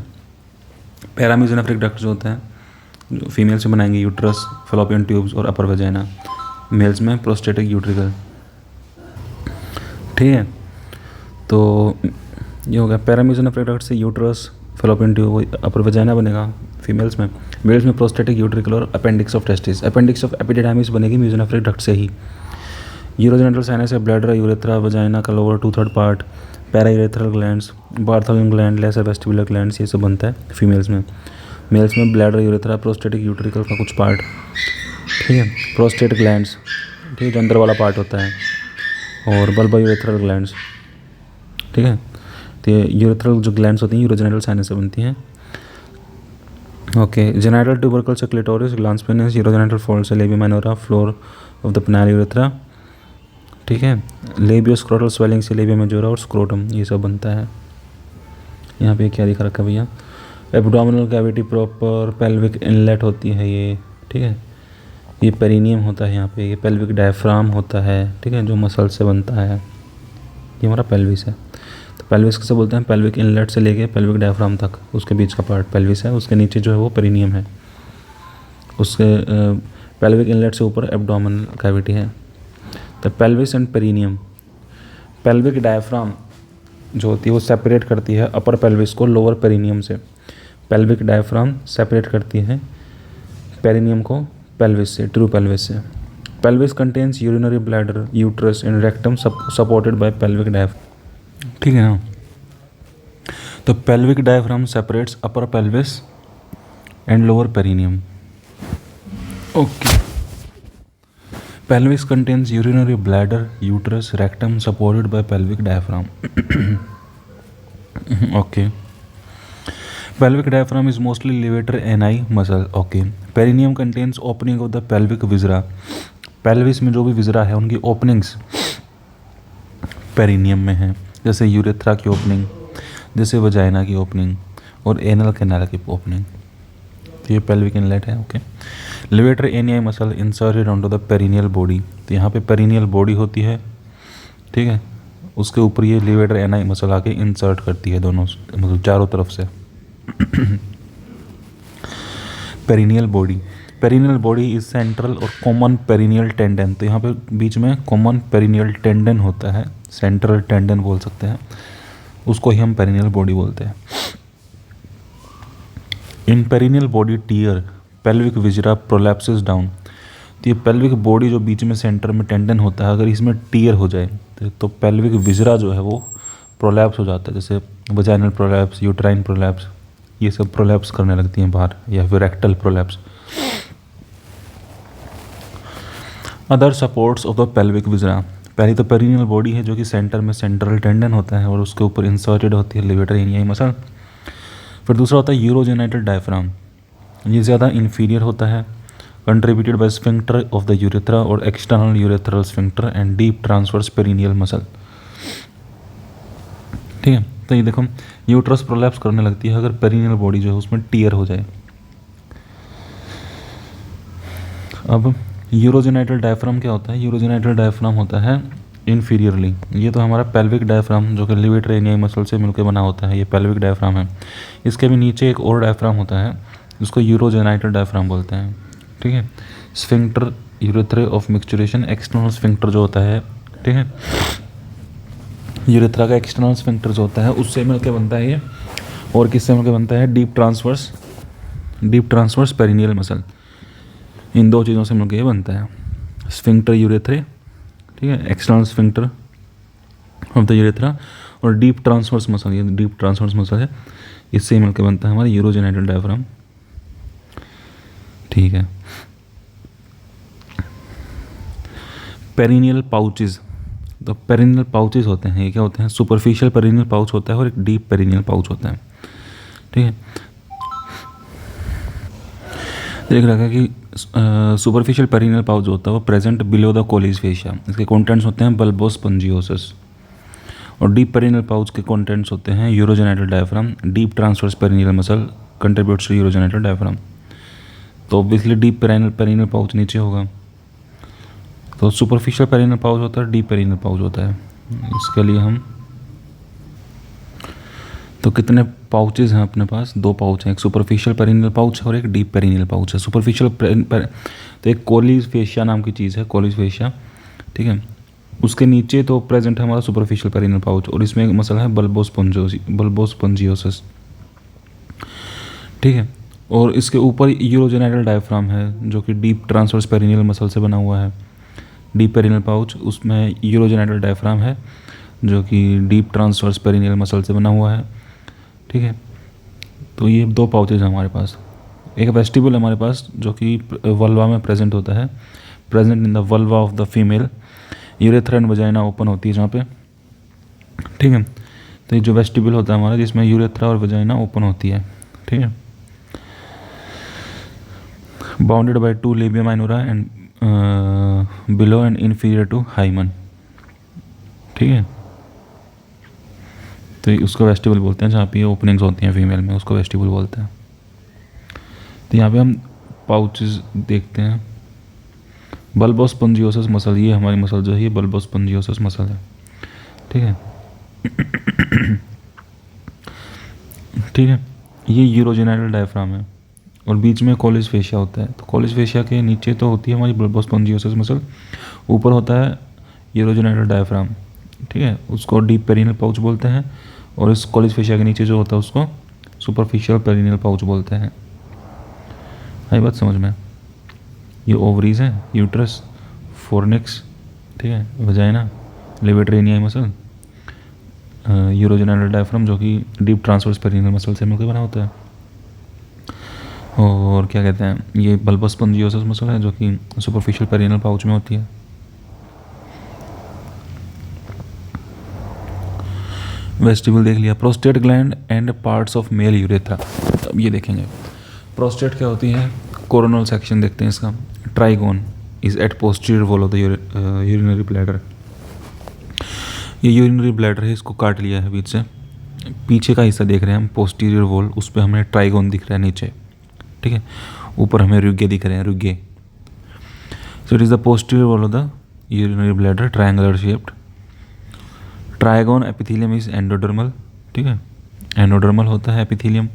पैरामेसोनेफ्रिक डक्ट जो होता है, जो फीमेल से बनाएंगे यूट्रस, फैलोपियन ट्यूब्स और अपर वेजाइना, मेल्स में प्रोस्टेटिक यूट्रिकल, ठीक है। तो ये हो गया पैरामेसोनेफ्रिक डक्ट से uterus, fallopian tube, upper vagina बनेगा फीमेल्स में। मेल्स में प्रोस्टेटिक यूट्रिकल और appendix of testis, appendix of epididymis बनेगी मेसोनेफ्रिक डक्ट से ही। यूरोजेनिटल साइनस है ब्लैडर, यूरेथ्रा, वजाइना का lower 2/3 part, paraurethral glands, Bartholin gland, lesser vestibular glands, ये सब बनता है फीमेल्स में। मेल्स में ब्लैडर, यूरेथ्रा, प्रोस्टेटिक यूट्रिकल का कुछ पार्ट, ठीक है, प्रोस्टेट ग्लैंड्स, ठीक है, जो अंदर वाला पार्ट होता है, और बल्बा यूरेथ्रल ग्लैंड्स, ठीक है। तो ये यूरेथ्रल जो ग्लैंड्स होती हैं यूरोजेनिटल साइनस से बनती हैं। ओके, जेनिटल ट्यूबरकल से clitoris, glans penis, urogenital fold से labia minora, floor of the penile urethra, ठीक है, लेबियोस्क्रोटल स्वेलिंग से लेबिया मेजोरा और स्क्रोटम, ये सब बनता है। यहाँ पे क्या लिखा रखा है भैया, abdominal cavity proper pelvic inlet होती है ये, ठीक है, ये पेरिनियम होता है यहाँ पे, ये पेल्विक डायफ्राम होता है, ठीक है, जो मसल से बनता है, ये हमारा पेल्विस है। तो पेल्विस किसे बोलते हैं, पेल्विक इनलेट से लेके पेल्विक डायफ्राम तक उसके बीच का पार्ट पेल्विस है, उसके नीचे जो है वो पेरिनियम है, उसके पेल्विक इनलेट से ऊपर एब्डोमिनल कैविटी है। तो pelvis and perineum, pelvic diaphragm जो होती है वो सेपरेट करती है अपर पेल्विस को लोअर पेरिनियम से, पेल्विक डायफ्राम सेपरेट करती है पेरिनियम को पेल्विस से, ट्रू पेल्विस से। Pelvis contains urinary bladder, uterus and rectum supported by pelvic diaphragm, ठीक है ना। तो pelvic diaphragm separates upper pelvis and lower perineum. Okay, pelvis contains urinary bladder, uterus, rectum supported by pelvic diaphragm. Okay, pelvic diaphragm is mostly levator ani muscle. Okay, perineum contains opening of the pelvic viscera, pelvis में जो भी विजरा है उनकी openings perineum में है, जैसे urethra की opening, जैसे वजाइना की ओपनिंग और एनल कैनाल की ओपनिंग। तो ये पेल्विक इनलेट है। Okay, levator ani muscle inserted onto the perineal body, तो यहाँ पे पेरिनियल बॉडी होती है, ठीक है, उसके ऊपर ये लेवेटर एनियाई मसल आके इंसर्ट करती है दोनों, मतलब चारों तरफ से। पेरिनियल बॉडी इज सेंट्रल और कॉमन पेरिनियल टेंडन, तो यहाँ पे बीच में कॉमन पेरिनियल टेंडन होता है, सेंट्रल टेंडन बोल सकते हैं, उसको ही हम पेरिनियल बॉडी बोलते हैं। In perineal body tear pelvic viscera prolapses down, तो ये पेल्विक बॉडी जो बीच में सेंटर में टेंडन होता है, अगर इसमें टीयर हो जाए तो पेल्विक विजरा जो है वो प्रोलैप्स हो जाता है, जैसे वजाइनल प्रोलैप्स, यूट्राइन प्रोलैप्स, ये सब प्रोलैप्स करने लगती हैं बाहर, या फिर rectal prolapse. Other supports of the pelvic viscera, पहली तो पेरिनियल बॉडी है जो कि सेंटर में सेंट्रल टेंडन होता है और उसके ऊपर इंसर्टेड होती है लेवेटर एनियाई मसल। फिर दूसरा होता है यूरोजेनाइटल डायफ्राम, ये ज़्यादा इन्फीरियर होता है, contributed by sphincter of the urethra और external urethral sphincter and deep transverse perineal muscle, ठीक है। तो ये देखो यूट्रस प्रोलैप्स करने लगती है अगर पेरिनियल बॉडी जो है उसमें टीयर हो जाए। अब यूरोजेनाइटल डायफ्राम क्या होता है, यूरोजेनाइटल डायफ्राम होता है इन्फीरियरली, ये तो हमारा पेल्विक डायफ्राम जो कि लेवेटर एनियाई मसल से मिलकर बना होता है, ये पेल्विक डायफ्राम है। इसके भी नीचे एक और डायफ्राम होता है जिसको यूरोजेनाइटल डायफ्राम बोलते हैं, ठीक है। Sphincter urethra of micturition, external sphincter जो होता है, ठीक है, यूरेथ्रा का एक्सटर्नल स्फिंक्टर जो होता है उससे मिलकर बनता है ये, और किससे मिलकर बनता है, डीप ट्रांसवर्स पेरिनियल मसल, इन दो चीज़ों से मिलकर ये बनता है, स्फिंक्टर यूरेथ्रा, ठीक है, external sphincter of the urethra और डीप ट्रांसवर्स मसल, ये डीप ट्रांसवर्स मसल है, इससे मिलकर बनता है हमारा यूरोजेनाइटल डायफ्राम, ठीक है। पेरिनियल पाउचेस, तो पेरिनियल पाउचेस होते हैं, ये क्या होते हैं, सुपरफिशियल पेरिनियल पाउच होता है और एक डीप पेरिनियल पाउच होता है। ठीक है, देख रखा है कि सुपरफिशियल पेरिनियल पाउच होता है वो present below the colles fascia, इसके कंटेंट्स होते हैं बल्बोस स्पंजियोसिस। और डीप पेरिनियल पाउच के कंटेंट्स होते हैं urogenital diaphragm, deep transverse perineal muscle contributes to urogenital diaphragm. तो ऑब्वियसली डीप पेरिनियल पाउच नीचे होगा, तो सुपरफिशियल पेरिनियल पाउच होता है, डीप पेरिनियल पाउच होता है। इसके लिए हम तो कितने पाउचेज हैं अपने पास, 2 पाउच हैं, एक सुपरफिशियल पेरिनियल पाउच और एक डीप पेरिनियल पाउच है। सुपरफिशियल तो एक कोलिस फेशिया नाम की चीज़ है, कोलिस फेशिया, ठीक है, उसके नीचे तो प्रेजेंट है हमारा सुपरफिशियल पेरिनियल पाउच, और इसमें एक मसल है बल्बोस्पंजियोसिस, ठीक है। और इसके ऊपर यूरोजेनाइटल डायफ्राम है जो कि डीप ट्रांसवर्स पेरिनियल मसल से बना हुआ है। डीप पेरिनियल पाउच, उसमें यूरोजेनाइटल डायफ्राम है जो कि डीप ट्रांसवर्स पेरिनियल मसल से बना हुआ है, ठीक है। तो ये 2 पाउचेज हैं हमारे पास। एक वेस्टिबुल हमारे पास जो कि वल्वा में प्रेजेंट होता है, present in the vulva of the female, urethra and vagina open होती है जहाँ पे, ठीक है। तो ये जो वेस्टिबुल होता है हमारा जिसमें यूरेथ्रा और वजाइना ओपन होती है, ठीक है। Bounded by 2 labia minora and below and inferior to hymen, ठीक है। तो उसको वेस्टिबल बोलते हैं, जहाँ पे ओपनिंग्स होती हैं फीमेल में, उसको वेस्टिबल बोलते हैं। तो यहाँ पे हम पाउचेस देखते हैं। बल्बोस्पंजियोसिस मसल, ये हमारी मसल जो है ये बल्बोस्पंजियोसिस मसल है, ठीक है। ठीक है, ये यूरोजेनाइटल डायफ्राम है और बीच में कोलिस फेशिया होता है। तो कोलिस फेशिया के नीचे तो होती है हमारी बल्बोस्पंजियोसिस मसल, ऊपर होता है यूरोजेनाइटल डायफ्राम, ठीक है, उसको डीप पेरिनियल पाउच बोलते हैं। और इस कोलिस फेशिया के नीचे जो होता है उसको सुपरफिशियल पेरिनियल पाउच बोलते हैं। आई बात समझ में? ये ओवरीज हैं, यूट्रस, फोर्निक्स, ठीक है, वजाइना, लेवेट्रेनिया मसल, यूरोजेनाइटल डायफ्राम जो कि डीप ट्रांसवर्स पेरिनियल मसल से मिलकर बना होता है। और क्या कहते हैं, ये बल्बोस्पंजियोसिस मसल है जो कि सुपरफिशियल पेरिनियल पाउच में होती है। वेस्टिबल देख लिया। Prostate gland and parts of male urethra, अब ये देखेंगे प्रोस्टेट क्या होती है। कोरोनल सेक्शन देखते हैं इसका। Trigone is at posterior wall of the urinary bladder, ये यूरिनरी ब्लैडर है, इसको काट लिया है बीच से। पीछे का हिस्सा देख रहे हैं हम, पोस्टीरियर वॉल, उस पर हमें ट्राइगोन दिख रहा है नीचे, ठीक है। ऊपर हमें रुगे दिख रहे हैं, रुगे। So it is the posterior wall of the urinary bladder, triangular shaped. Trigon epithelium is endodermal, ठीक है, एंडोडर्मल होता है एपिथेलियम,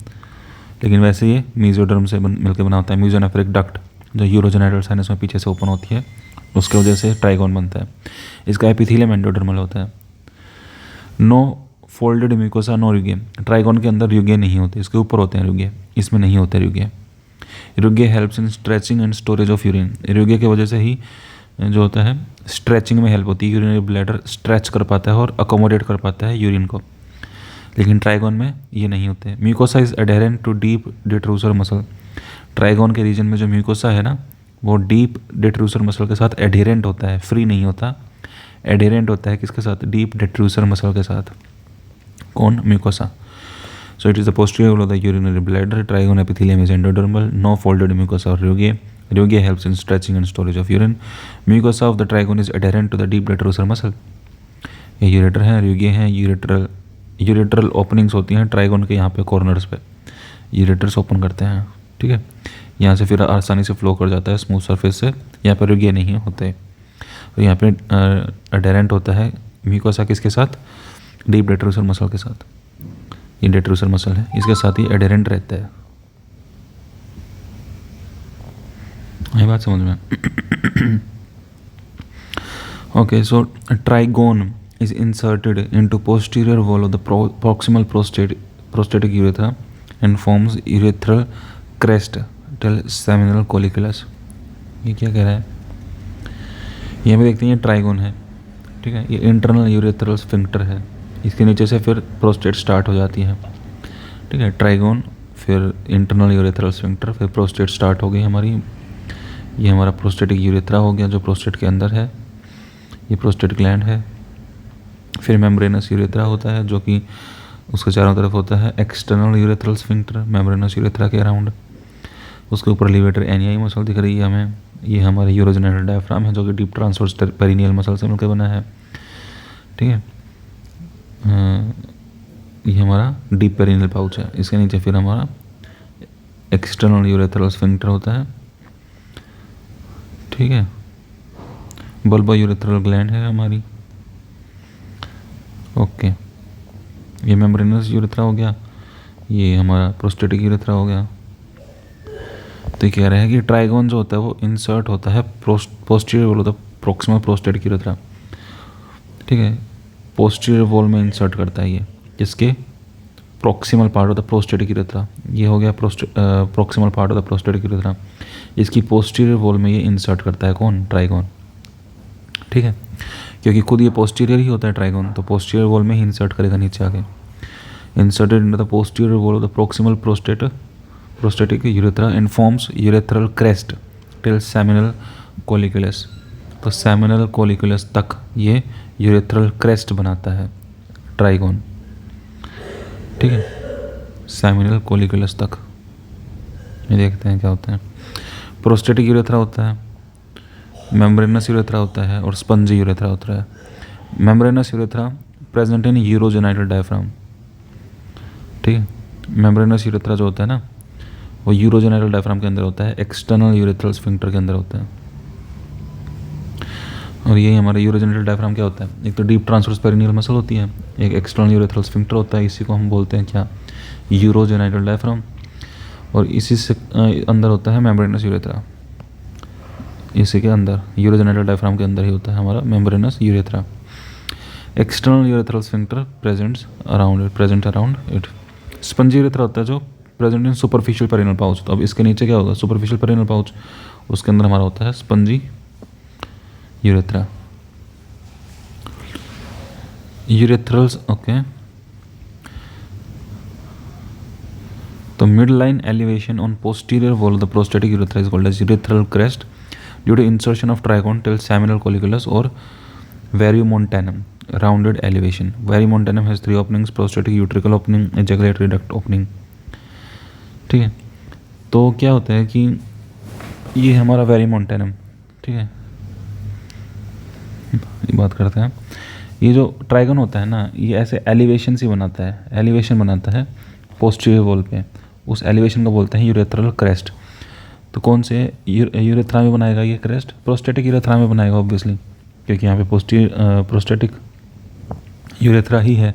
लेकिन वैसे ये मीजोडर्म से मिलकर बना होता है। म्यूजोनेफ्रिक डक्ट जो यूरोजेनाइटल साइनस में पीछे से ओपन होती है, उसके वजह से ट्राइगोन बनता है। इसका एपिथेलियम एंडोडर्मल होता है। No folded mucosa, no rugae, trigone के अंदर रुगे नहीं होते, इसके ऊपर होते हैं रुगे, इसमें नहीं होते रुगे। रुगे helps in stretching and storage of urine, रुगे की वजह से ही जो होता है स्ट्रेचिंग में हेल्प होती है, यूरिनरी ब्लैडर स्ट्रेच कर पाता है और अकोमोडेट कर पाता है यूरिन को, लेकिन ट्राइगोन में ये नहीं होते। Mucosa is adherent to deep detrusor muscle, trigone के रीजन में जो म्यूकोसा है ना वो डीप डिट्रूसर मसल के साथ एडेरेंट होता है, फ्री नहीं होता, एडेरेंट होता है किसके साथ, डीप डिट्रूसर मसल के साथ। कौन? Mucosa. So it is the posterior of the urinary bladder, trigone epithelium is endodermal, no folded mucosa और rugae. Rugae helps in stretching and storage of urine. Mucosa of the trigone is adherent to the deep detrusor muscle. ये ureter हैं, रुगे हैं, यूरेटरल openings होती हैं trigon के यहाँ पे corners पे, यूरेटर्स ओपन करते हैं, ठीक है। यहाँ से फिर आसानी से फ्लो कर जाता है स्मूथ सरफेस से, यहाँ पे रुगे नहीं होते। और यहाँ पे एडेरेंट होता है म्यूकोसा किसके साथ, डीप डेट्रूसर मसल के साथ। ये डेट्रूसर मसल है, इसके साथ ही एडेरेंट रहता है। ये बात समझ में? Okay, so trigone is inserted into posterior wall of the proximal prostatic urethra and forms urethral crest till seminal colliculus. ये क्या कह रहा है? यहाँ पे देखते हैं ये ट्राइगोन है, ठीक है, ये इंटरनल यूरेथ्रल स्फिंक्टर है, इसके नीचे से फिर प्रोस्टेट स्टार्ट हो जाती है, ठीक है। ट्राइगोन, फिर इंटरनल यूरेथ्रल स्फिंक्टर, फिर प्रोस्टेट स्टार्ट हो गई हमारी। ये हमारा प्रोस्टेटिक यूरेथ्रा हो गया जो प्रोस्टेट के अंदर है, ये प्रोस्टेट ग्लैंड है। फिर मेम्ब्रेनस यूरेथ्रा होता है जो कि उसके चारों तरफ होता है external urethral sphincter membranes urethra के अराउंड। उसके ऊपर लिवेटर एनियाई मसल दिख रही है हमें। ये हमारे यूरोजेनिटल डायफ्राम है जो कि डीप ट्रांसवर्स पेरिनियल मसल से मिलकर बना है। ठीक है, ये हमारा डीप पेरिनियल पाउच है। इसके नीचे फिर हमारा एक्सटर्नल यूरेथ्रल स्फिंक्टर होता है। ठीक है, बल्बो यूरेथ्रल ग्लैंड है हमारी। ओके, ये मेम्ब्रेनस यूरेथ्रा हो गया, ये हमारा प्रोस्टेटिक यूरेथ्रा हो गया। तो ये कह रहा है कि ट्राइगोन जो होता है वो इंसर्ट होता है पोस्टीरियर वॉल होता है प्रोक्सिमल प्रोस्टेटिक यूरेथ्रा। ठीक है, पोस्टीरियर वॉल में इंसर्ट करता है ये, जिसके proximal part of the prostatic urethra. ये हो गया proximal part of the prostatic urethra. इसकी पोस्टीरियर वॉल में ये इंसर्ट करता है कौन? ट्राइगोन। ठीक है, क्योंकि खुद ये पोस्टीरियर ही होता है ट्राइगोन, तो पोस्टीरियर वॉल में ही इंसर्ट करेगा नीचे आके। Inserted in the posterior wall of the proximal prostatic urethra and forms urethral crest till seminal colliculus. तो सेमिनल कोलिकुलस तक ये यूरेथ्रल क्रेस्ट बनाता है ट्राइगोन। ठीक है, सेमिनल कोलिकुलस तक। ये देखते हैं क्या होता है। प्रोस्टेटिक यूरेथ्रा होता है, मेम्ब्रेनस यूरेथ्रा होता है और स्पंजी यूरेथ्रा होता है। Membranes urethra present in urogenital diaphragm. ठीक है, मेम्ब्रेनस यूरेथ्रा जो होता है ना वो यूरोजेनाइटल डायफ्राम के अंदर होता है, एक्सटर्नल यूरेथ्रल स्फिंक्टर के अंदर होता है। और ये हमारा यूरोजेनाइटल डायफ्राम क्या होता है? एक तो डीप ट्रांसवर्स पेरिनियल मसल होती है, एक एक्सटर्नल यूरेथ्रल स्फिंक्टर होता है, इसी को हम बोलते हैं क्या? Urogenital diaphragm. और इसी से अंदर होता है मेम्ब्रेनस यूरेथ्रा। इसी के अंदर यूरोजेनाइटल डायफ्राम के अंदर ही होता है हमारा membranous urethra. External urethral sphincter present around it. Spongy urethra होता है जो present in superficial perineal pouch. तो अब इसके नीचे क्या होगा? सुपरफिशियल पेरिनियल पाउच, उसके अंदर हमारा होता है स्पंजी यूरेथ्रा। Urethrals, okay. तो mid line elevation on posterior wall of the prostatic urethra is called as urethral crest due to insertion of trigone till seminal colliculus और verumontanum rounded elevation. Verumontanum has 3 openings, prostatic utricle opening, ejaculatory duct opening. ठीक है, तो क्या होता है कि ये हमारा वेरियोमोंटेनम, ठीक है, ये बात करते हैं। ये जो ट्राइगन होता है ना, ये ऐसे एलिवेशन से बनाता है, एलिवेशन बनाता है पोस्टीरियर वॉल पे। उस एलिवेशन को बोलते हैं यूरेथ्रल क्रेस्ट। तो कौन से यूरेथ्रा में बनाएगा ये क्रेस्ट? प्रोस्टेटिक यूरेथ्रा में बनाएगा ऑब्वियसली, क्योंकि यहाँ पे प्रोस्टेटिक यूरेथ्रा ही है।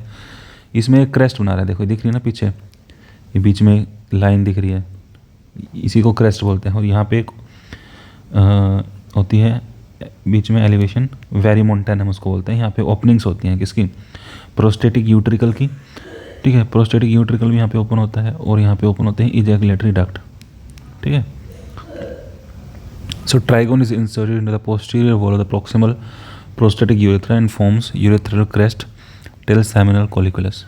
इसमें एक क्रेस्ट बना रहा है, देखो दिख रही है ना पीछे, ये बीच में लाइन दिख रही है, इसी को क्रेस्ट बोलते हैं। और यहाँ पे एक होती है बीच में एलिवेशन, वेरियोमोंटेनम उसको बोलते हैं। यहाँ पे ओपनिंग्स होती हैं किसकी? प्रोस्टेटिक यूट्रिकल की। ठीक है, प्रोस्टेटिक यूट्रिकल भी यहाँ पे ओपन होता है और यहाँ पे ओपन होते हैं इजैकुलेटरी डक्ट। ठीक है, so trigone is inserted into the posterior wall of the proximal prostatic urethra and forms urethral crest till seminal colliculus.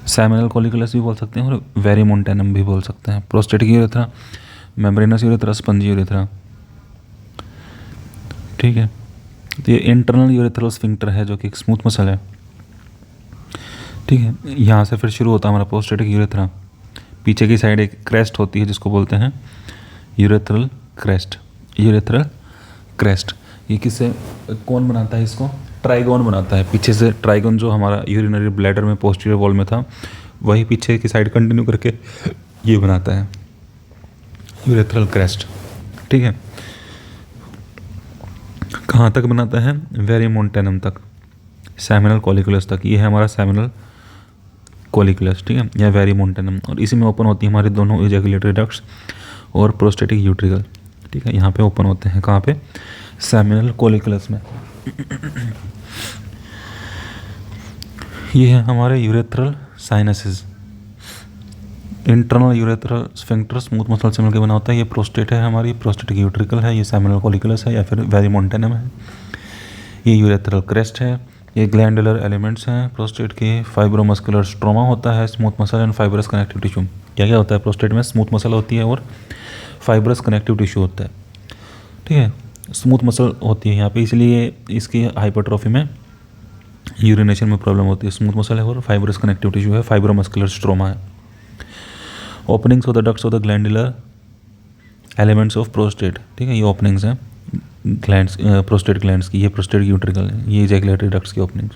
Seminal colliculus भी बोल सकते हैं और वेरियोमोंटेनम भी बोल सकते हैं। Prostatic urethra, membranes urethra, spongy urethra. ठीक है, तो ये इंटरनल यूरेथ्रल स्फिंक्टर है जो कि एक स्मूथ मसल है। ठीक है, यहाँ से फिर शुरू होता है हमारा प्रोस्टेटिक यूरेथ्रा। पीछे की साइड एक क्रेस्ट होती है जिसको बोलते हैं यूरेथ्रल क्रेस्ट। यूरेथ्रल क्रेस्ट ये किससे, कौन बनाता है इसको? ट्राइगोन बनाता है। पीछे से ट्राइगोन जो हमारा यूरिनरी ब्लैडर में पोस्टीरियर वॉल में था, वही पीछे की साइड कंटिन्यू करके ये बनाता है यूरेथ्रल क्रेस्ट। ठीक है, कहाँ तक बनाता है? वेरियोमोंटेनम तक, सेमिनल कोलिकुलस तक। ये है हमारा सेमिनल कोलिकुलस, ठीक है, या वेरियोमोंटेनम। और इसी में ओपन होती है हमारी दोनों इजैकुलेटरी डक्ट्स और प्रोस्टेटिक यूट्रिकल। ठीक है, यहाँ पे ओपन होते हैं, कहाँ पे? सेमिनल कोलिकुलस में। ये है हमारे urethral sinuses. Internal urethral sphincter smooth muscle से मिलकर बना होता है। ये प्रोस्टेट है हमारी, प्रोस्टेटिक यूट्रिकल है, ये सेमिनल कोलिकुलस है या फिर वेरियोमोंटेनम है। ये यूरेथ्रल क्रेस्ट है। ये ग्लैंडुलर एलिमेंट्स हैं प्रोस्टेट के। फाइब्रोमस्कुलर स्ट्रोमा होता है, smooth muscle and fibrous connective tissue. क्या क्या होता है प्रोस्टेट में? स्मूथ मसल होती है और फाइब्रस कनेक्टिव टिश्यू होता है। ठीक है, स्मूथ मसल होती है यहाँ पे, इसलिए इसकी हाइपरट्रॉफी में, यूरिनेशन में प्रॉब्लम होती है। स्मूथ मसल है और फाइब्रस कनेक्टिव टिश्यू है, फाइब्रोमस्कुलर स्ट्रोमा है। Openings of the ducts of the glandular elements of prostate, ठीक है, ये ओपनिंग्स हैं ग्लैंड्स, प्रोस्टेट ग्लैंड्स की, ये प्रोस्टेट यूट्रिकल है, ये इजैकुलेटरी डक्ट्स की ओपनिंग्स।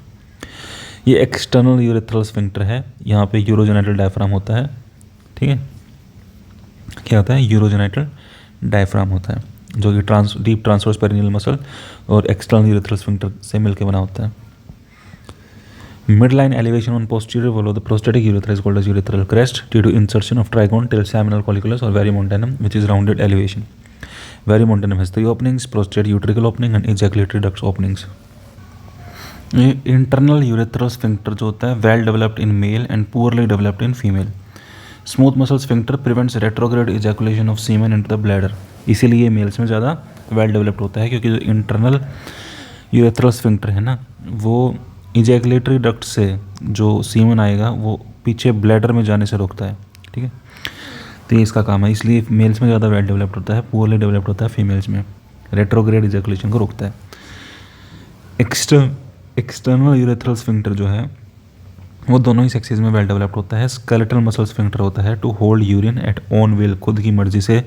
ये एक्सटर्नल यूरेथ्रल स्फिंक्टर है, यहाँ पे यूरोजेनाइटल डायफ्राम होता है, ठीक है, क्या होता है, यूरोजेनाइटल डायफ्राम होता है, जो कि डीप ट्रांसवर्स पेरिनियल मसल और एक्सटर्नल यूरेथ्रल स्फिंक्टर से मिलकर बना होता है। Midline elevation on posterior wall of the prostatic urethra is called as urethral crest due to insertion of trigone till seminal colliculus or varimontanum, which is rounded elevation. Varimontanum has 3 openings: prostate utricle opening and ejaculatory ducts openings. Internal urethral sphincter जो होता है well developed in male and poorly developed in female. Smooth muscle sphincter prevents retrograde ejaculation of semen into the bladder. इसीलिए mails में ज़्यादा well developed होता है, क्योंकि जो इंटरनल यूरेथ्रल स्फिंक्टर है ना, वो इजैकुलेटरी डक्ट से जो सीमन आएगा वो पीछे ब्लैडर में जाने से रोकता है, ठीक है, तो ये इसका काम है। इसलिए मेल्स में ज़्यादा वेल डेवलप्ड होता है, पुअरली डेवलप्ड होता है फीमेल्स में, रेट्रोग्रेड इजैकुलेशन को रोकता है। एक्सटर्नल यूरेथ्रल स्फिंक्टर जो है वो दोनों ही सेक्सेस में वेल डेवलप्ड होता है। स्केलेटल मसल स्फिंक्टर होता है to hold urine at own will, खुद की मर्जी से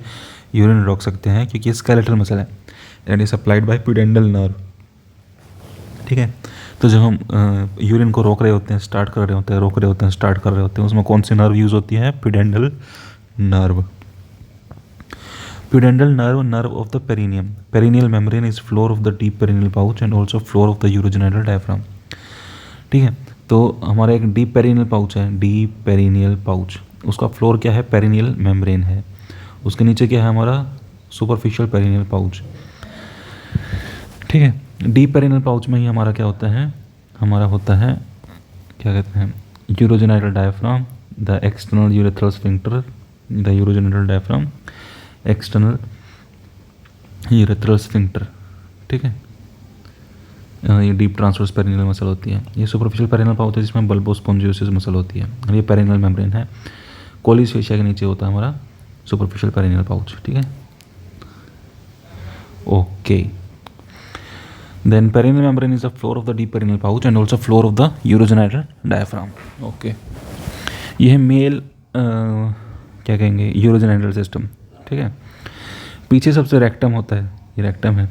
यूरिन रोक सकते हैं, क्योंकि स्केलेटल मसल है and is supplied by pudendal nerve, ठीक है। तो जब हम यूरिन को रोक रहे होते हैं, स्टार्ट कर रहे होते हैं, रोक रहे होते हैं, स्टार्ट कर रहे होते हैं, उसमें कौन सी नर्व यूज़ होती है, pudendal nerve. Pudendal nerve, nerve of the perineum, perineal membrane is floor of the deep perineal pouch and also floor of the urogenital diaphragm, ठीक है। तो हमारा एक डीप पेरिनियल पाउच है, डीप पेरिनियल पाउच, उसका floor क्या है, perennial membrane है, उसके नीचे क्या है हमारा, सुपरफिशियल पेरिनियल पाउच, ठीक है। डीप पेरिनियल पाउच में ही हमारा क्या होता है, हमारा होता है क्या कहते हैं, urogenital diaphragm, the external urethral sphincter, the urogenital diaphragm, external urethral sphincter, ठीक है। ये डीप ट्रांसवर्स पेरिनियल मसल होती है। ये सुपरफिशियल पेरिनियल पाउच है जिसमें बल्बोस्पोंजियोसिस मसल होती है, ये पेरिनियल मेम्ब्रेन है। कोलिस फेशिया के नीचे होता है हमारा सुपरफिशियल पेरिनियल पाउच, ठीक है, okay. Then perineal membrane is the floor of the deep perineal pouch and also floor of the urogenital diaphragm. Okay. ये है मेल क्या कहेंगे, यूरोजेनाइटल सिस्टम, ठीक है। पीछे सबसे रेक्टम होता है, ये रेक्टम है,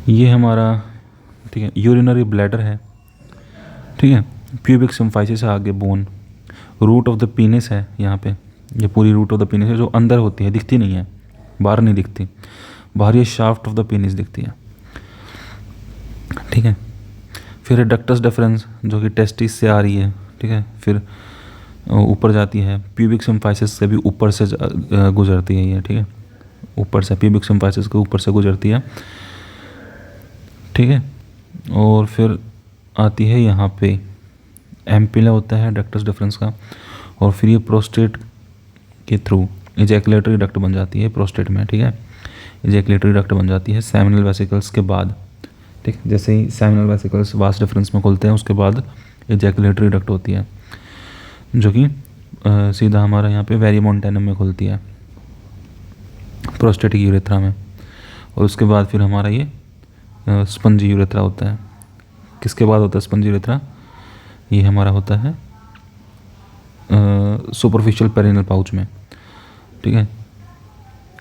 ये हमारा, ठीक है, यूरिनरी ब्लैडर है, ठीक है। प्यूबिक सिम्फाइसिस है आगे, bone, root of the penis है यहाँ पे, ये पूरी रूट ऑफ द पीनिस है जो अंदर होती है, दिखती नहीं है, बाहर नहीं दिखती, बाहर ये शाफ्ट ऑफ द पीनिस दिखती है, ठीक है। फिर डक्टस डिफरेंस जो कि टेस्टिस से आ रही है, ठीक है, फिर ऊपर जाती है, प्यूबिक सिम्फाइसिस से भी ऊपर से गुजरती है ये, ठीक है, ऊपर से प्यूबिक सिम्फाइसिस के ऊपर से गुजरती है, ठीक है। और फिर आती है यहाँ पे एम्पिला होता है डक्टस डिफरेंस का, और फिर ये प्रोस्टेट के थ्रू इजैकुलेटरी डक्ट बन जाती है प्रोस्टेट में, ठीक है, इजैकुलेटरी डक्ट बन जाती है सेमिनल वेसिकल्स के बाद, ठीक, जैसे ही सेमिनल वेसिकल्स वास डिफरेंस में खुलते हैं उसके बाद इजैकुलेटरी डक्ट होती है, जो कि सीधा हमारा यहाँ पे वेरिमोंटेनम में खुलती है, प्रोस्टेटिक यूरेथ्रा में, और उसके बाद फिर हमारा ये स्पंजी यूरेथ्रा होता है। किसके बाद होता है स्पंजी यूरेथ्रा, ये हमारा होता है सुपरफिशियल पेरिनियल पाउच में, ठीक है।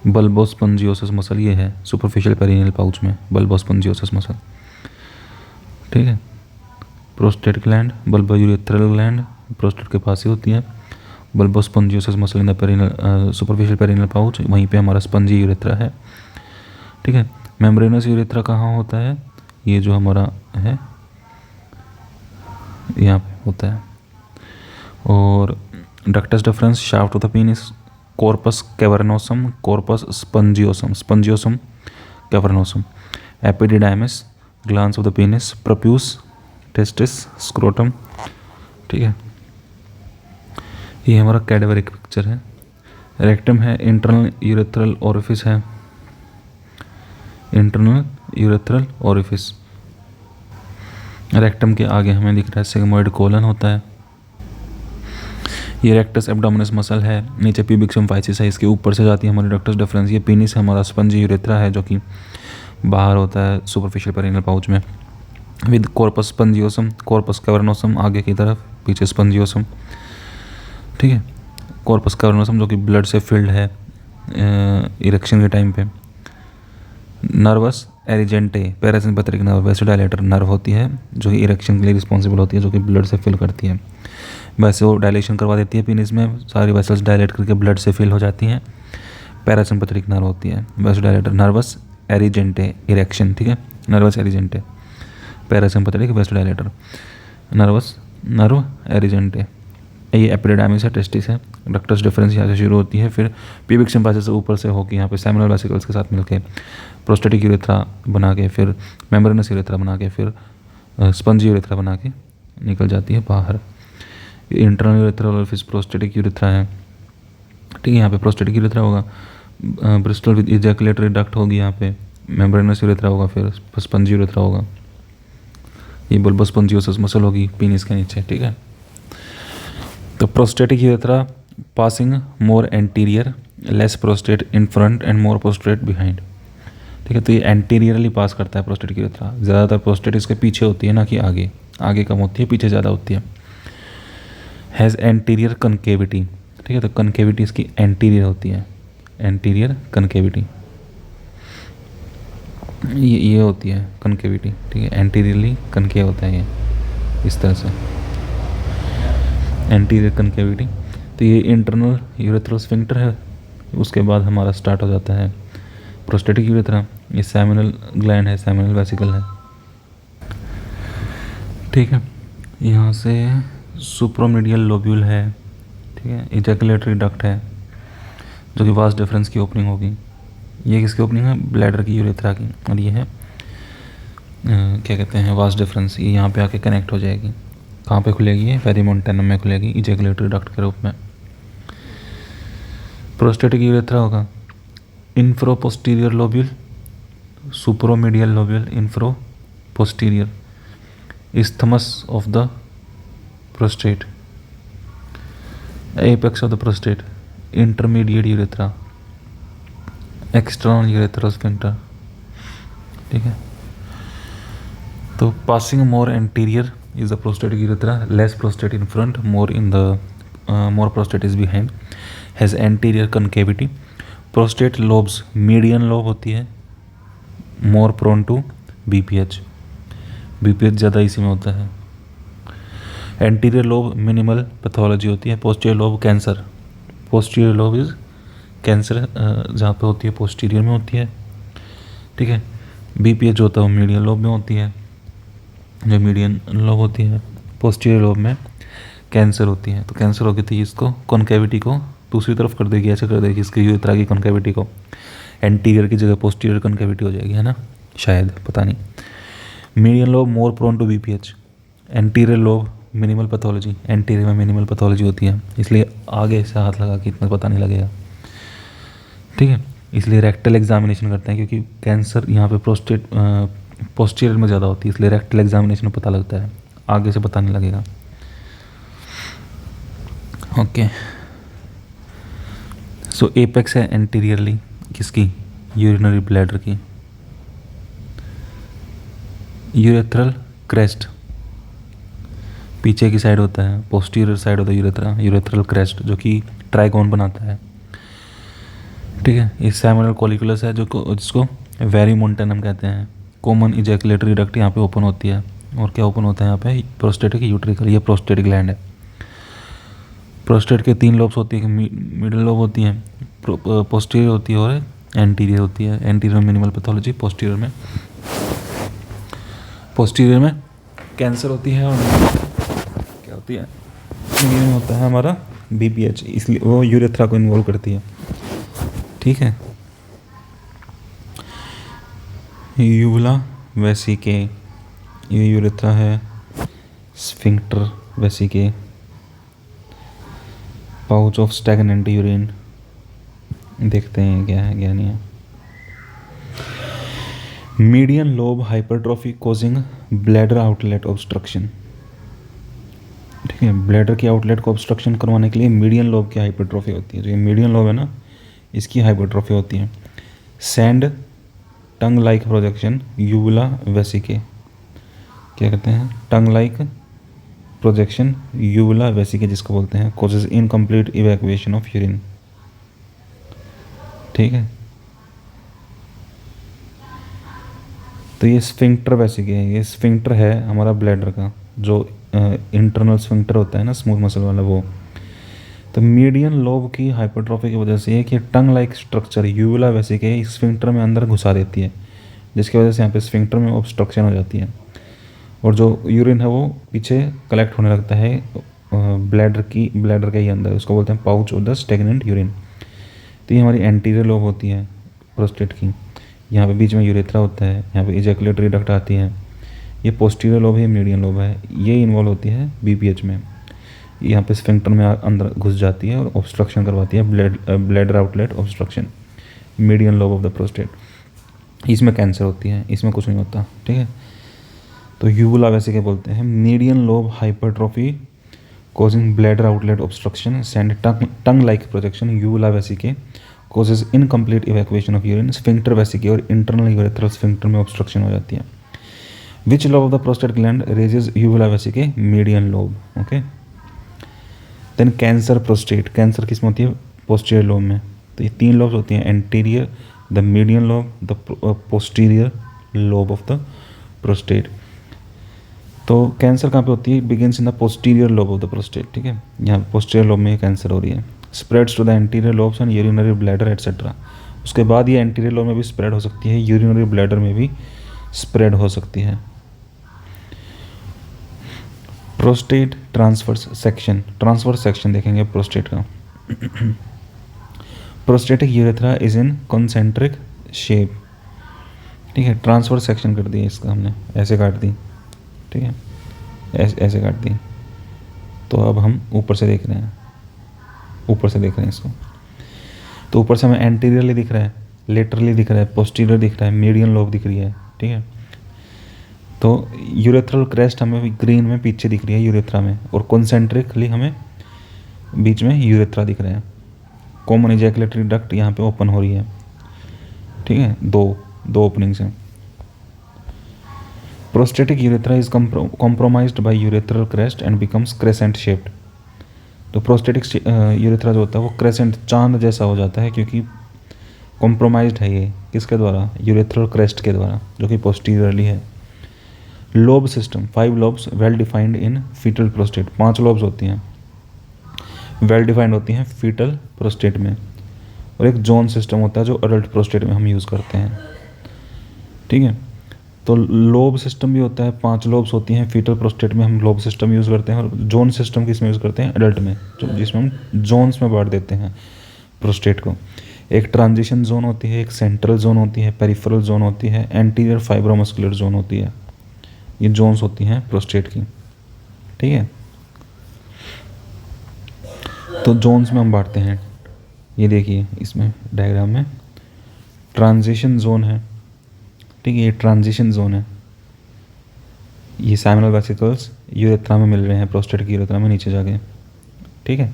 बल्बोस्पोंजियोसिस मसल ये है सुपरफिशियल पेरिनियल पाउच में, बल्बोस्पोंजियोसिस मसल, ठीक है। Prostate gland, bulbourethral gland prostate के पास ही होती है, bulbospongiosus muscle in the perineal superficial perineal pouch, वहीं पे हमारा स्पंजी यूरेथ्रा है, ठीक है। मेम्ब्रेनस यूरेथ्रा कहाँ होता है, ये जो हमारा है यहाँ पे होता है, और ductus deferens, shaft of the penis, corpus cavernosum, corpus spongiosum, spongiosum cavernosum, epididymis, glans of the penis, prepuce, testis, scrotum, ठीक है। ये हमारा कैडेवरिक पिक्चर है। रेक्टम है, इंटरनल यूरेथ्रल ओरिफिस है, इंटरनल यूरेथ्रल ओरिफिस। रेक्टम के आगे हमें दिख रहा है सिग्मोइड कोलन होता है, ये रेक्टस एब्डोमिनस मसल है, नीचे प्यूबिक सिम्फाइसिस है, इसके ऊपर से जाती है हमारी रेक्टस डिफरेंस। ये पेनिस हमारा स्पंजी यूरेथ्रा है जो कि बाहर होता है सुपरफिशियल पेरिनियल पाउच में, with corpus spongiosum, corpus cavernosum आगे की तरफ, पीछे स्पंजियोसम। ठीक है, कॉर्पस कैवर्नोसम जो कि ब्लड से फिल्ड है इरेक्शन के टाइम पे। Nervi erigentes parasympathetic nerve vasodilator nerve होती है जो कि इरेक्शन के लिए रिस्पॉन्सिबल होती है, जो कि ब्लड से फिल करती है। वैसे वो डायलेशन करवा देती है पेनिस में, सारी वेसल्स डायलेट करके ब्लड से फिल हो जाती हैं। पैरासिम्पैथेटिक नर्व होती है वैसोडाइलेटर। नर्वस एरिजेंटे इरेक्शन, ठीक है, nervi erigentes, parasympathetic vasodilator, nervi nerve erigentes. ये एपिडिडामिस है, टेस्टिस है, रेक्टस डिफरेंस यहाँ से शुरू होती है, फिर प्यूबिक सिम्फाइसिस से ऊपर से होकर यहाँ पे सेमिनल वेसिकल्स के साथ मिलके प्रोस्टेटिक यूरेथ्रा बना के, फिर मेम्ब्रेनस यूरेथ्रा बना के, फिर स्पंजी यूरेथ्रा बना के निकल जाती है बाहर। इंटरनल यूरेथ्रा और फिर प्रोस्टेटिक यूरेथ्रा है। ठीक है, यहाँ पे प्रोस्टेटिक यूरेथ्रा होगा, ब्रिस्टल विद इजैकुलेटरी डक्ट होगी, यहाँ पे मेम्ब्रेनस यूरेथ्रा होगा, फिर स्पंजी यूरेथ्रा होगा। ये बल्बस स्पंजियोसिस मसल होगी पीनिस के नीचे। ठीक है, तो prostatic urethra passing more anterior, less prostate in front and more prostate behind. ठीक है, तो ये एंटीरियरली पास करता है प्रोस्टेटिक यूरेथ्रा। ज़्यादातर प्रोस्टेट इसके पीछे होती है, ना कि आगे। आगे कम होती है, पीछे ज़्यादा होती है। Has anterior concavity. ठीक है, तो कनकेविटी इसकी एंटीरियर होती है, एंटीरियर कनकेविटी ये होती है कनकेविटी। ठीक है, एंटीरियरली कनकेव होता है ये, इस तरह से एंटीरियर कनकेविटी। तो ये इंटरनल यूरेथ्रल स्फिंक्टर है। उसके बाद हमारा स्टार्ट हो जाता है प्रोस्टेटिक यूरेथ्रा। ये सेमिनल ग्लैंड है, सेमिनल वेसिकल है। ठीक है, यहाँ से सुप्रोमीडियल लोब्यूल है। ठीक है, इजैकुलेटरी डक्ट है जो कि वास डिफरेंस की ओपनिंग होगी। ये किसकी ओपनिंग है? ब्लैडर की, यूरेथ्रा की। और ये है क्या कहते हैं, वास डिफरेंस। ये यहाँ पे आके कनेक्ट हो जाएगी। कहाँ पे खुलेगी? ये पेरिमोन्टेनम में खुलेगी, इजैकुलेटरी डक्ट के रूप में। प्रोस्टेटिक यूरेथ्रा होगा infero posterior lobule, superomedial lobule, infero posterior, isthmus of the prostate, apex of the prostate, intermediate urethra, external urethral sphincter। ठीक है, तो passing more anterior is the prostatic urethra, less prostate in front, more prostate is behind, has anterior concavity। prostate lobes median lobe होती है, more prone to BPH, BPH ज़्यादा इसी में होता है। एंटीरियर लोब मिनिमल पैथोलॉजी होती है। Posterior lobe cancer, posterior lobe is cancer जहाँ पे होती है पोस्टीरियर में होती है। ठीक है, BPH जो होता है वो मीडियन लोब में होती है, जो मीडियन लोब होती है। पोस्टीरियर लोब में कैंसर होती है, तो कैंसर होगी तो इसको कॉन्केविटी को दूसरी तरफ कर देगी, ऐसे कर देगी इसकी यूरेथ्रा की कॉन्केविटी को, एंटीरियर की जगह पोस्टीरियर कॉन्केविटी हो जाएगी, है ना, शायद, पता नहीं। Median lobe more prone to BPH, anterior lobe minimal pathology, anterior में मिनिमल पैथोलॉजी होती है, इसलिए आगे से हाथ लगा के इतना पता नहीं लगेगा। ठीक है, इसलिए रेक्टल एग्जामिनेशन करते हैं, क्योंकि कैंसर यहाँ पे पोस्टीरियर में ज़्यादा होती है, इसलिए रेक्टल एग्जामिनेशन में पता लगता है, आगे से पता नहीं लगेगा। ओके, सो एपेक्स है एंटीरियरली किसकी? यूरिनरी ब्लैडर की। यूरेथ्रल क्रेस्ट पीछे की साइड होता है, पोस्टीरियर साइड होता है यूरेथ्रा, यूरेथ्रल क्रेस्ट जो कि ट्राइगोन बनाता है। ठीक है, ये सेमिनल कॉलिकुलस है जिसको वेरिमोन्टेनम कहते हैं। कॉमन इजैकुलेटरी डक्ट यहाँ पे ओपन होती है, और क्या ओपन होता है यहाँ पे? प्रोस्टेटिक यूट्रिकल, ये प्रोस्टेटिक ग्लैंड है। प्रोस्टेट के 3 लोब्स होती है, मिडिल लोब होती है, पोस्टीरियर होती है और एंटीरियर होती है। एंटीरियर में मिनिमल पैथोलॉजी, पोस्टीरियर में कैंसर होती है, और क्या होती है? मीडियन होता है हमारा BPH, इसलिए वो यूरेथ्रा को इन्वॉल्व करती है। ठीक है, यूवुला वेसिके, ये यूरेथ्रा है। Sphincter vesicae, pouch of stagnant urine, देखते हैं क्या है क्या नहीं है। Median lobe hypertrophy causing bladder outlet obstruction. ठीक ठीक है, ब्लैडर की आउटलेट को ऑब्स्ट्रक्शन करवाने के लिए मीडियन लोब की हाइपरट्रॉफी होती है। जो ये मीडियन लोब है ना, इसकी हाइपरट्रॉफी होती है। Send tongue like projection uvula vesicae, क्या कहते हैं, tongue like projection uvula vesicae जिसको बोलते हैं, causes incomplete evacuation of urine. ठीक है, तो ये स्फिंक्टर वेसिके है, ये स्फिंक्टर है हमारा ब्लैडर का, जो इंटरनल स्फिंक्टर होता है ना स्मूथ मसल वाला वो। तो मीडियन लोब की हाइपरट्रॉफी की वजह से ये कि tongue like structure uvula vesicae sphincter में अंदर घुसा देती है, जिसकी वजह से यहाँ पे स्फिंक्टर में ऑब्स्ट्रक्शन हो जाती है और जो यूरिन है वो पीछे कलेक्ट होने लगता है ब्लैडर के ही अंदर, उसको बोलते हैं pouch of the stagnant urine. तो ये हमारी एंटीरियर लोब होती है प्रोस्टेट की, यहाँ पे बीच में यूरेथ्रा होता है, यहाँ पे इजैकुलेटरी डक्ट आती है। ये पोस्टीरियर लोब है, मीडियन लोब है, ये इन्वॉल्व होती है बीपीएच में, यहाँ पे स्फिंक्टर में अंदर घुस जाती है और ऑब्स्ट्रक्शन करवाती है, bladder outlet obstruction, median lobe of the prostate. इसमें कैंसर होती है, इसमें कुछ नहीं होता। ठीक है, तो यूवुला वेसिके बोलते हैं median lobe hypertrophy causing bladder outlet obstruction, send tongue like projection uvula vesicae causes incomplete evacuation of urine, sphincter vesicae और इंटरनल यूरेथ्रल स्फिंक्टर में ऑब्स्ट्रक्शन हो जाती है। Which lobe of the prostate gland raises uvula vesicae, median lobe. Okay, then cancer prostate, cancer किस में होती है, posterior lobe में। तो ये 3 लोब्स होती हैं, anterior, the median lobe, the posterior lobe of the prostate. तो कैंसर कहाँ पे होती है, begins in the posterior lobe of the prostate. ठीक है, यहाँ पोस्टीरियर लोब में कैंसर हो रही है। Spreads to the anterior lobes and urinary bladder etcetera. उसके बाद ये एंटीरियर लोब में भी स्प्रेड हो सकती है, यूरिनरी ब्लैडर में भी स्प्रेड हो सकती है। प्रोस्टेट ट्रांसवर्स सेक्शन देखेंगे प्रोस्टेट का। Prostatic urethra is in concentric shape. ठीक है, ट्रांसवर्स सेक्शन कर दिया इसका हमने, ऐसे काट दी। ठीक है, ऐसे काट दी। तो अब हम ऊपर से देख रहे हैं, इसको। तो ऊपर से हमें एंटीरियरली दिख रहा है, लेटरली दिख रहा है, पोस्टीरियर दिख रहा है, मीडियन लोब दिख रही है। ठीक है, तो यूरेथ्रल क्रेस्ट हमें ग्रीन में पीछे दिख रही है यूरेथ्रा में, और कॉन्सेंट्रिकली हमें बीच में यूरेथ्रा दिख रहा है। कॉमन इजैकुलेटरी डक्ट यहाँ पे ओपन हो रही है। ठीक है, दो ओपनिंग्स हैं। Prostatic urethra is compromised by urethral crest and becomes crescent shaped. तो प्रोस्टेटिक यूरेथ्रा जो होता है वो क्रेसेंट, चांद जैसा हो जाता है, क्योंकि कॉम्प्रोमाइज्ड है ये किसके द्वारा, यूरेथ्रल क्रेस्ट के द्वारा, जो कि पोस्टीरियरली है। Lobe system, 5 lobes well defined in fetal prostate. 5 lobes होती हैं, वेल डिफाइंड होती हैं फीटल प्रोस्टेट में। और एक जोन सिस्टम होता है जो अडल्ट प्रोस्टेट में हम यूज़ करते हैं। ठीक है, तो लोब सिस्टम भी होता है, 5 लोब्स होती हैं फीटल प्रोस्टेट में, हम लोब सिस्टम यूज़ करते हैं। और जोन सिस्टम किस में यूज़ करते हैं, एडल्ट में, जिसमें हम जोन्स में बांट देते हैं प्रोस्टेट को। एक ट्रांजिशन जोन होती है, एक सेंट्रल जोन होती है, पेरिफेरल जोन होती है, एंटीरियर फाइब्रोमस्कुलर जोन होती है। ये जोन्स होती हैं प्रोस्टेट की। ठीक है, तो जोन्स में हम बांटते हैं। ये देखिए इसमें डायग्राम में ट्रांजिशन जोन है। ठीक है, ये ट्रांजिशन जोन है। ये सेमिनल वेसिकल्स यूरेथ्रा में मिल रहे हैं, प्रोस्टेट की यूरेथ्रा में नीचे जाके। ठीक है,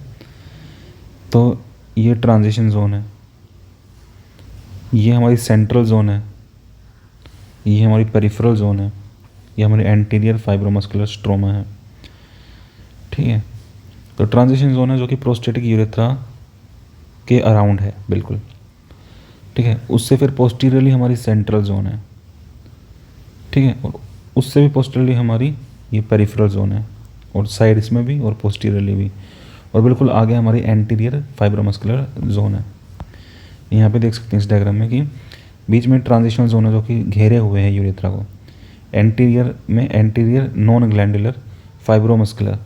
तो ये ट्रांजिशन जोन है। ये हमारी सेंट्रल जोन है, ये हमारी पेरिफेरल जोन है, ये हमारी एंटीरियर फाइब्रोमस्कुलर स्ट्रोमा है। ठीक है, तो ट्रांजिशन जोन है जो कि प्रोस्टेटिक यूरेथ्रा के अराउंड है बिल्कुल। ठीक है, उससे फिर पोस्टीरियरली हमारी सेंट्रल जोन है। ठीक है, और उससे भी पोस्टीरियरली हमारी ये पेरिफेरल जोन है, और साइड इसमें भी और पोस्टीरियरली भी, और बिल्कुल आगे हमारी एंटीरियर फाइब्रोमस्कुलर जोन है। यहाँ पे देख सकते हैं इस डायग्राम में कि बीच में ट्रांजिशनल जोन है जो कि घेरे हुए हैं यूरेथ्रा को। एंटीरियर में एंटीरियर नॉन ग्लैंडुलर फाइब्रोमस्कुलर,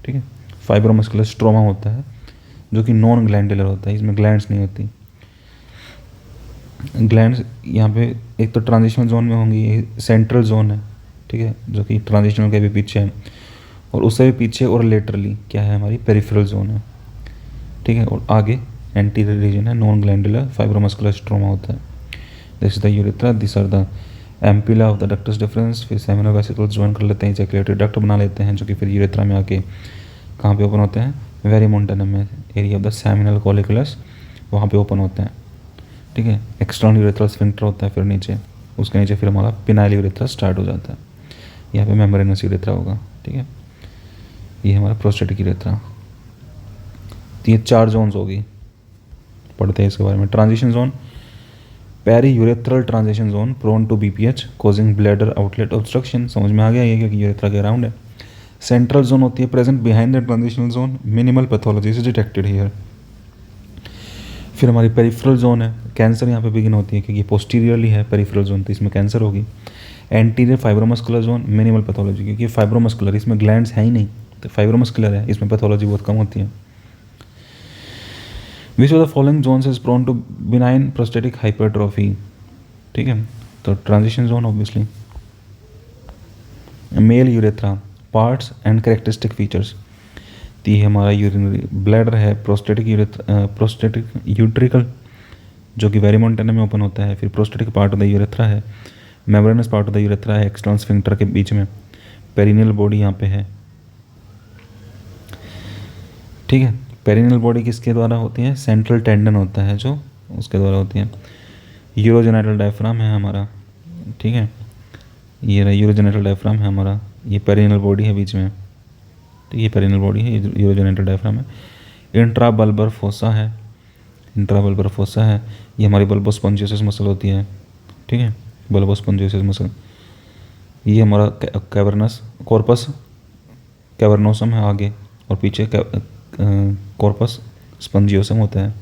ठीक है, फाइब्रोमस्कुलर स्ट्रोमा होता है जो कि नॉन ग्लैंडुलर होता है, इसमें ग्लैंड्स नहीं होती। ग्लैंड्स यहाँ पे एक तो ट्रांजिशनल जोन में होंगी, ये सेंट्रल जोन है। ठीक है, जो कि ट्रांजिशनल के भी पीछे है, और उससे भी पीछे और लेटरली क्या है, हमारी पेरिफेरल जोन है। ठीक है, और आगे एंटीरियर रीजन है, नॉन ग्लैंडुलर फाइब्रोमस्कुलर स्ट्रोमा होता है। This is the urethra, this are the ampulla of the ductus deferens. फिर सेमिनल वेसिकल्स ज्वाइन कर लेते हैं, इजैकुलेटरी डक्ट बना लेते हैं, जो कि फिर यूरेथ्रा में आके कहाँ पे ओपन होते हैं, वेरिमोंटनम में, area of the seminal colliculus, वहाँ पे ओपन होते हैं, ठीक है। एक्सटर्नल यूरेथ्रल स्फिंक्टर होता है, फिर नीचे उसके नीचे फिर हमारा पिनाइल यूरेथ्रा स्टार्ट हो जाता है, यहाँ पे मेम्ब्रेनस यूरेथ्रा होगा, ठीक है। ये हमारा प्रोस्टेटिक यूरेथ्रा। तो ये 4 जोन्स होगी, पढ़ते हैं इसके बारे में। Transition zone, periurethral transition zone prone to BPH causing bladder outlet obstruction, समझ में आ गया ये, क्योंकि यूरेथ्रा के अराउंड है। सेंट्रल जोन होती है present behind the transitional zone, minimal pathology is detected here. फिर हमारी पेरिफेरल जोन है, कैंसर यहाँ पे बिगिन होती है क्योंकि पोस्टीरियरली है पेरिफेरल जोन, तो इसमें कैंसर होगी। Anterior fibromuscular zone, minimal pathology, क्योंकि फाइब्रोमस्कुलर, इसमें ग्लैंड्स है ही नहीं, तो फाइब्रोमस्कुलर है, इसमें पैथोलॉजी बहुत कम होती है। Which of the following zones is prone to benign prostatic hypertrophy, ठीक है। तो transition zone obviously. Male urethra, parts and characteristic features, तो ये हमारा यूरिनरी ब्लैडर है, प्रोस्टेटिक यूट्रिकल जो कि वेरिमोंटनम में ओपन होता है, फिर prostatic part of the urethra है, membranous part of the urethra है एक्सटर्नल स्फिंक्टर के बीच में, पेरिनियल बॉडी यहाँ पे है, ठीक है। पेरिनियल बॉडी किसके द्वारा होती है, सेंट्रल टेंडन होता है जो उसके द्वारा होती है। यूरोजेनाइटल डायफ्राम है हमारा, ठीक है, ये यूरोजेनाइटल डायफ्राम है हमारा, ये पेरिनियल बॉडी है बीच में, ठीक है, ये पेरिनियल बॉडी है, ये यूरोजेनाइटल डायफ्राम है। इंट्राबल्बर फोसा है, इंट्राबल्बर फोसा है, ये हमारी बल्बोस्पॉन्जियोसिस मसल होती है, ठीक है, बल्बोस्पॉन्जियोसिस मसल। ये हमारा कैवर्नस कॉर्पस कैवर्नोसम है आगे, और पीछे कॉर्पस स्पंजियोसम होता है,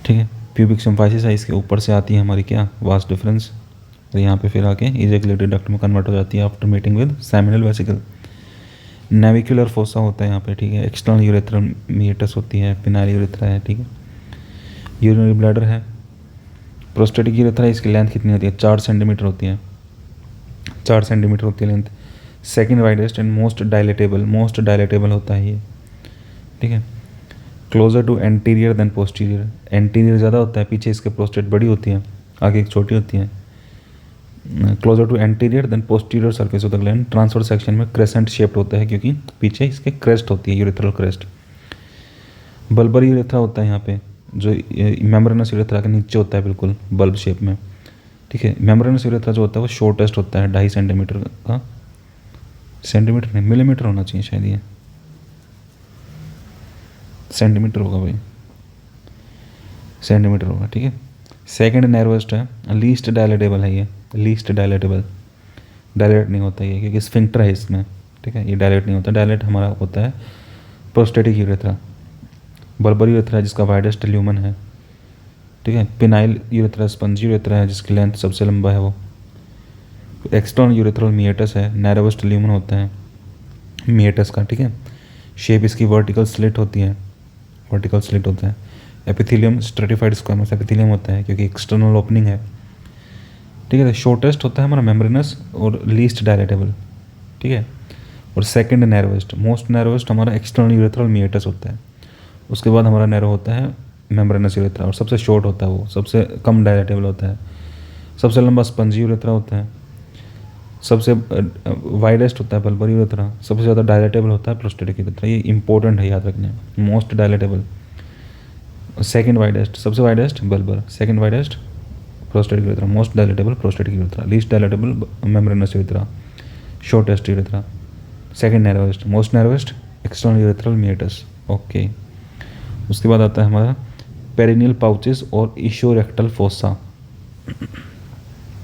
ठीक है। प्यूबिक सिम्फाइसिस है, इसके ऊपर से आती है हमारी क्या, वास डिफरेंस, और यहाँ पे फिर आके इजैकुलेटरी डक्ट में कन्वर्ट हो जाती है after meeting with seminal vesicle. Navicular fossa होता है यहाँ पे, ठीक है। एक्सटर्नल यूरेथ्रल मीएटस होती है, पिनाइल यूरेथ्रा है, ठीक है। यूरिनरी ब्लैडर है, प्रोस्टेटिक यूरेथ्रा, इसकी लेंथ कितनी होती है, 4 सेंटीमीटर होती है, 4 सेंटीमीटर होती है length. Second widest and most dilatable होता है ये, ठीक है। Closer to anterior than posterior, anterior ज़्यादा होता है, पीछे इसके प्रोस्टेट बड़ी होती है, आगे एक छोटी होती है। Closer to anterior than posterior surface of the gland, transfer section में क्रेसेंट शेप्ड होता है क्योंकि पीछे इसके क्रेस्ट होती है, यूरेथ्रल क्रेस्ट। बल्बर यूरेथ्रा होता है यहाँ पे, जो मेम्ब्रेनस यूरेथ्रा के नीचे होता है बिल्कुल बल्ब शेप में, ठीक है। मेम्ब्रेनस यूरेथ्रा जो होता है वो शॉर्टेस्ट होता है, 2.5 सेंटीमीटर का, सेंटीमीटर नहीं मिलीमीटर होना चाहिए शायद, ये सेंटीमीटर होगा भाई, सेंटीमीटर होगा, ठीक है। सेकेंड नैरोएस्ट है, लीस्ट डायलेटेबल है ये, लीस्ट डायलेटेबल, डायलेट नहीं होता ये क्योंकि स्फिंक्टर है इसमें, ठीक है, ये डायलेट नहीं होता। डायलेट हमारा होता है प्रोस्टेटिक यूरेथ्रा, बल्बर यूरेथ्रा जिसका वाइडेस्ट ल्यूमन है, ठीक है। पिनाइल यूरेथ्रा स्पंजी यूरेथ्रा है जिसकी लेंथ सबसे लंबा है वो। एक्सटर्नल यूरेथ्रल मीएटस है, नैरोएस्ट ल्यूमन होता है मीएटस का, ठीक है। शेप इसकी वर्टिकल स्लिट होती है, वर्टिकल स्लिट होता है। एपिथेलियम स्ट्रेटिफाइड स्क्वामस एपिथेलियम होता है क्योंकि एक्सटर्नल ओपनिंग है, ठीक है। शॉर्टेस्ट होता है हमारा मेम्ब्रेनस और लीस्ट डायलेटेबल, ठीक है। और सेकंड नैरोएस्ट, मोस्ट नैरोएस्ट हमारा एक्सटर्नल यूरेथ्रल मीएटस होता है, उसके बाद हमारा नैरो होता है मेम्ब्रेनस यूरेथ्रा, और सबसे शॉर्ट होता है वो, सबसे कम डायलेटेबल होता है। सबसे लंबा स्पंजी यूरेथ्रा होता है, सबसे वाइडेस्ट होता है बल्बर यूरेथ्रा, सबसे ज़्यादा डायलेटेबल होता है प्रोस्टेटिक यूरेथ्रा। ये इंपॉर्टेंट है याद रखने, मोस्ट डायलेटेबल, सेकंड वाइडेस्ट, सबसे widest bulbar, second widest prostatic urethra, most dilatable prostatic urethra, least dilatable membranous urethra, shortest urethra, second narrowest, most narrowest external urethral meatus, okay. उसके बाद आता है हमारा पेरिनियल पाउचेस और इशोरेक्टल फोसा।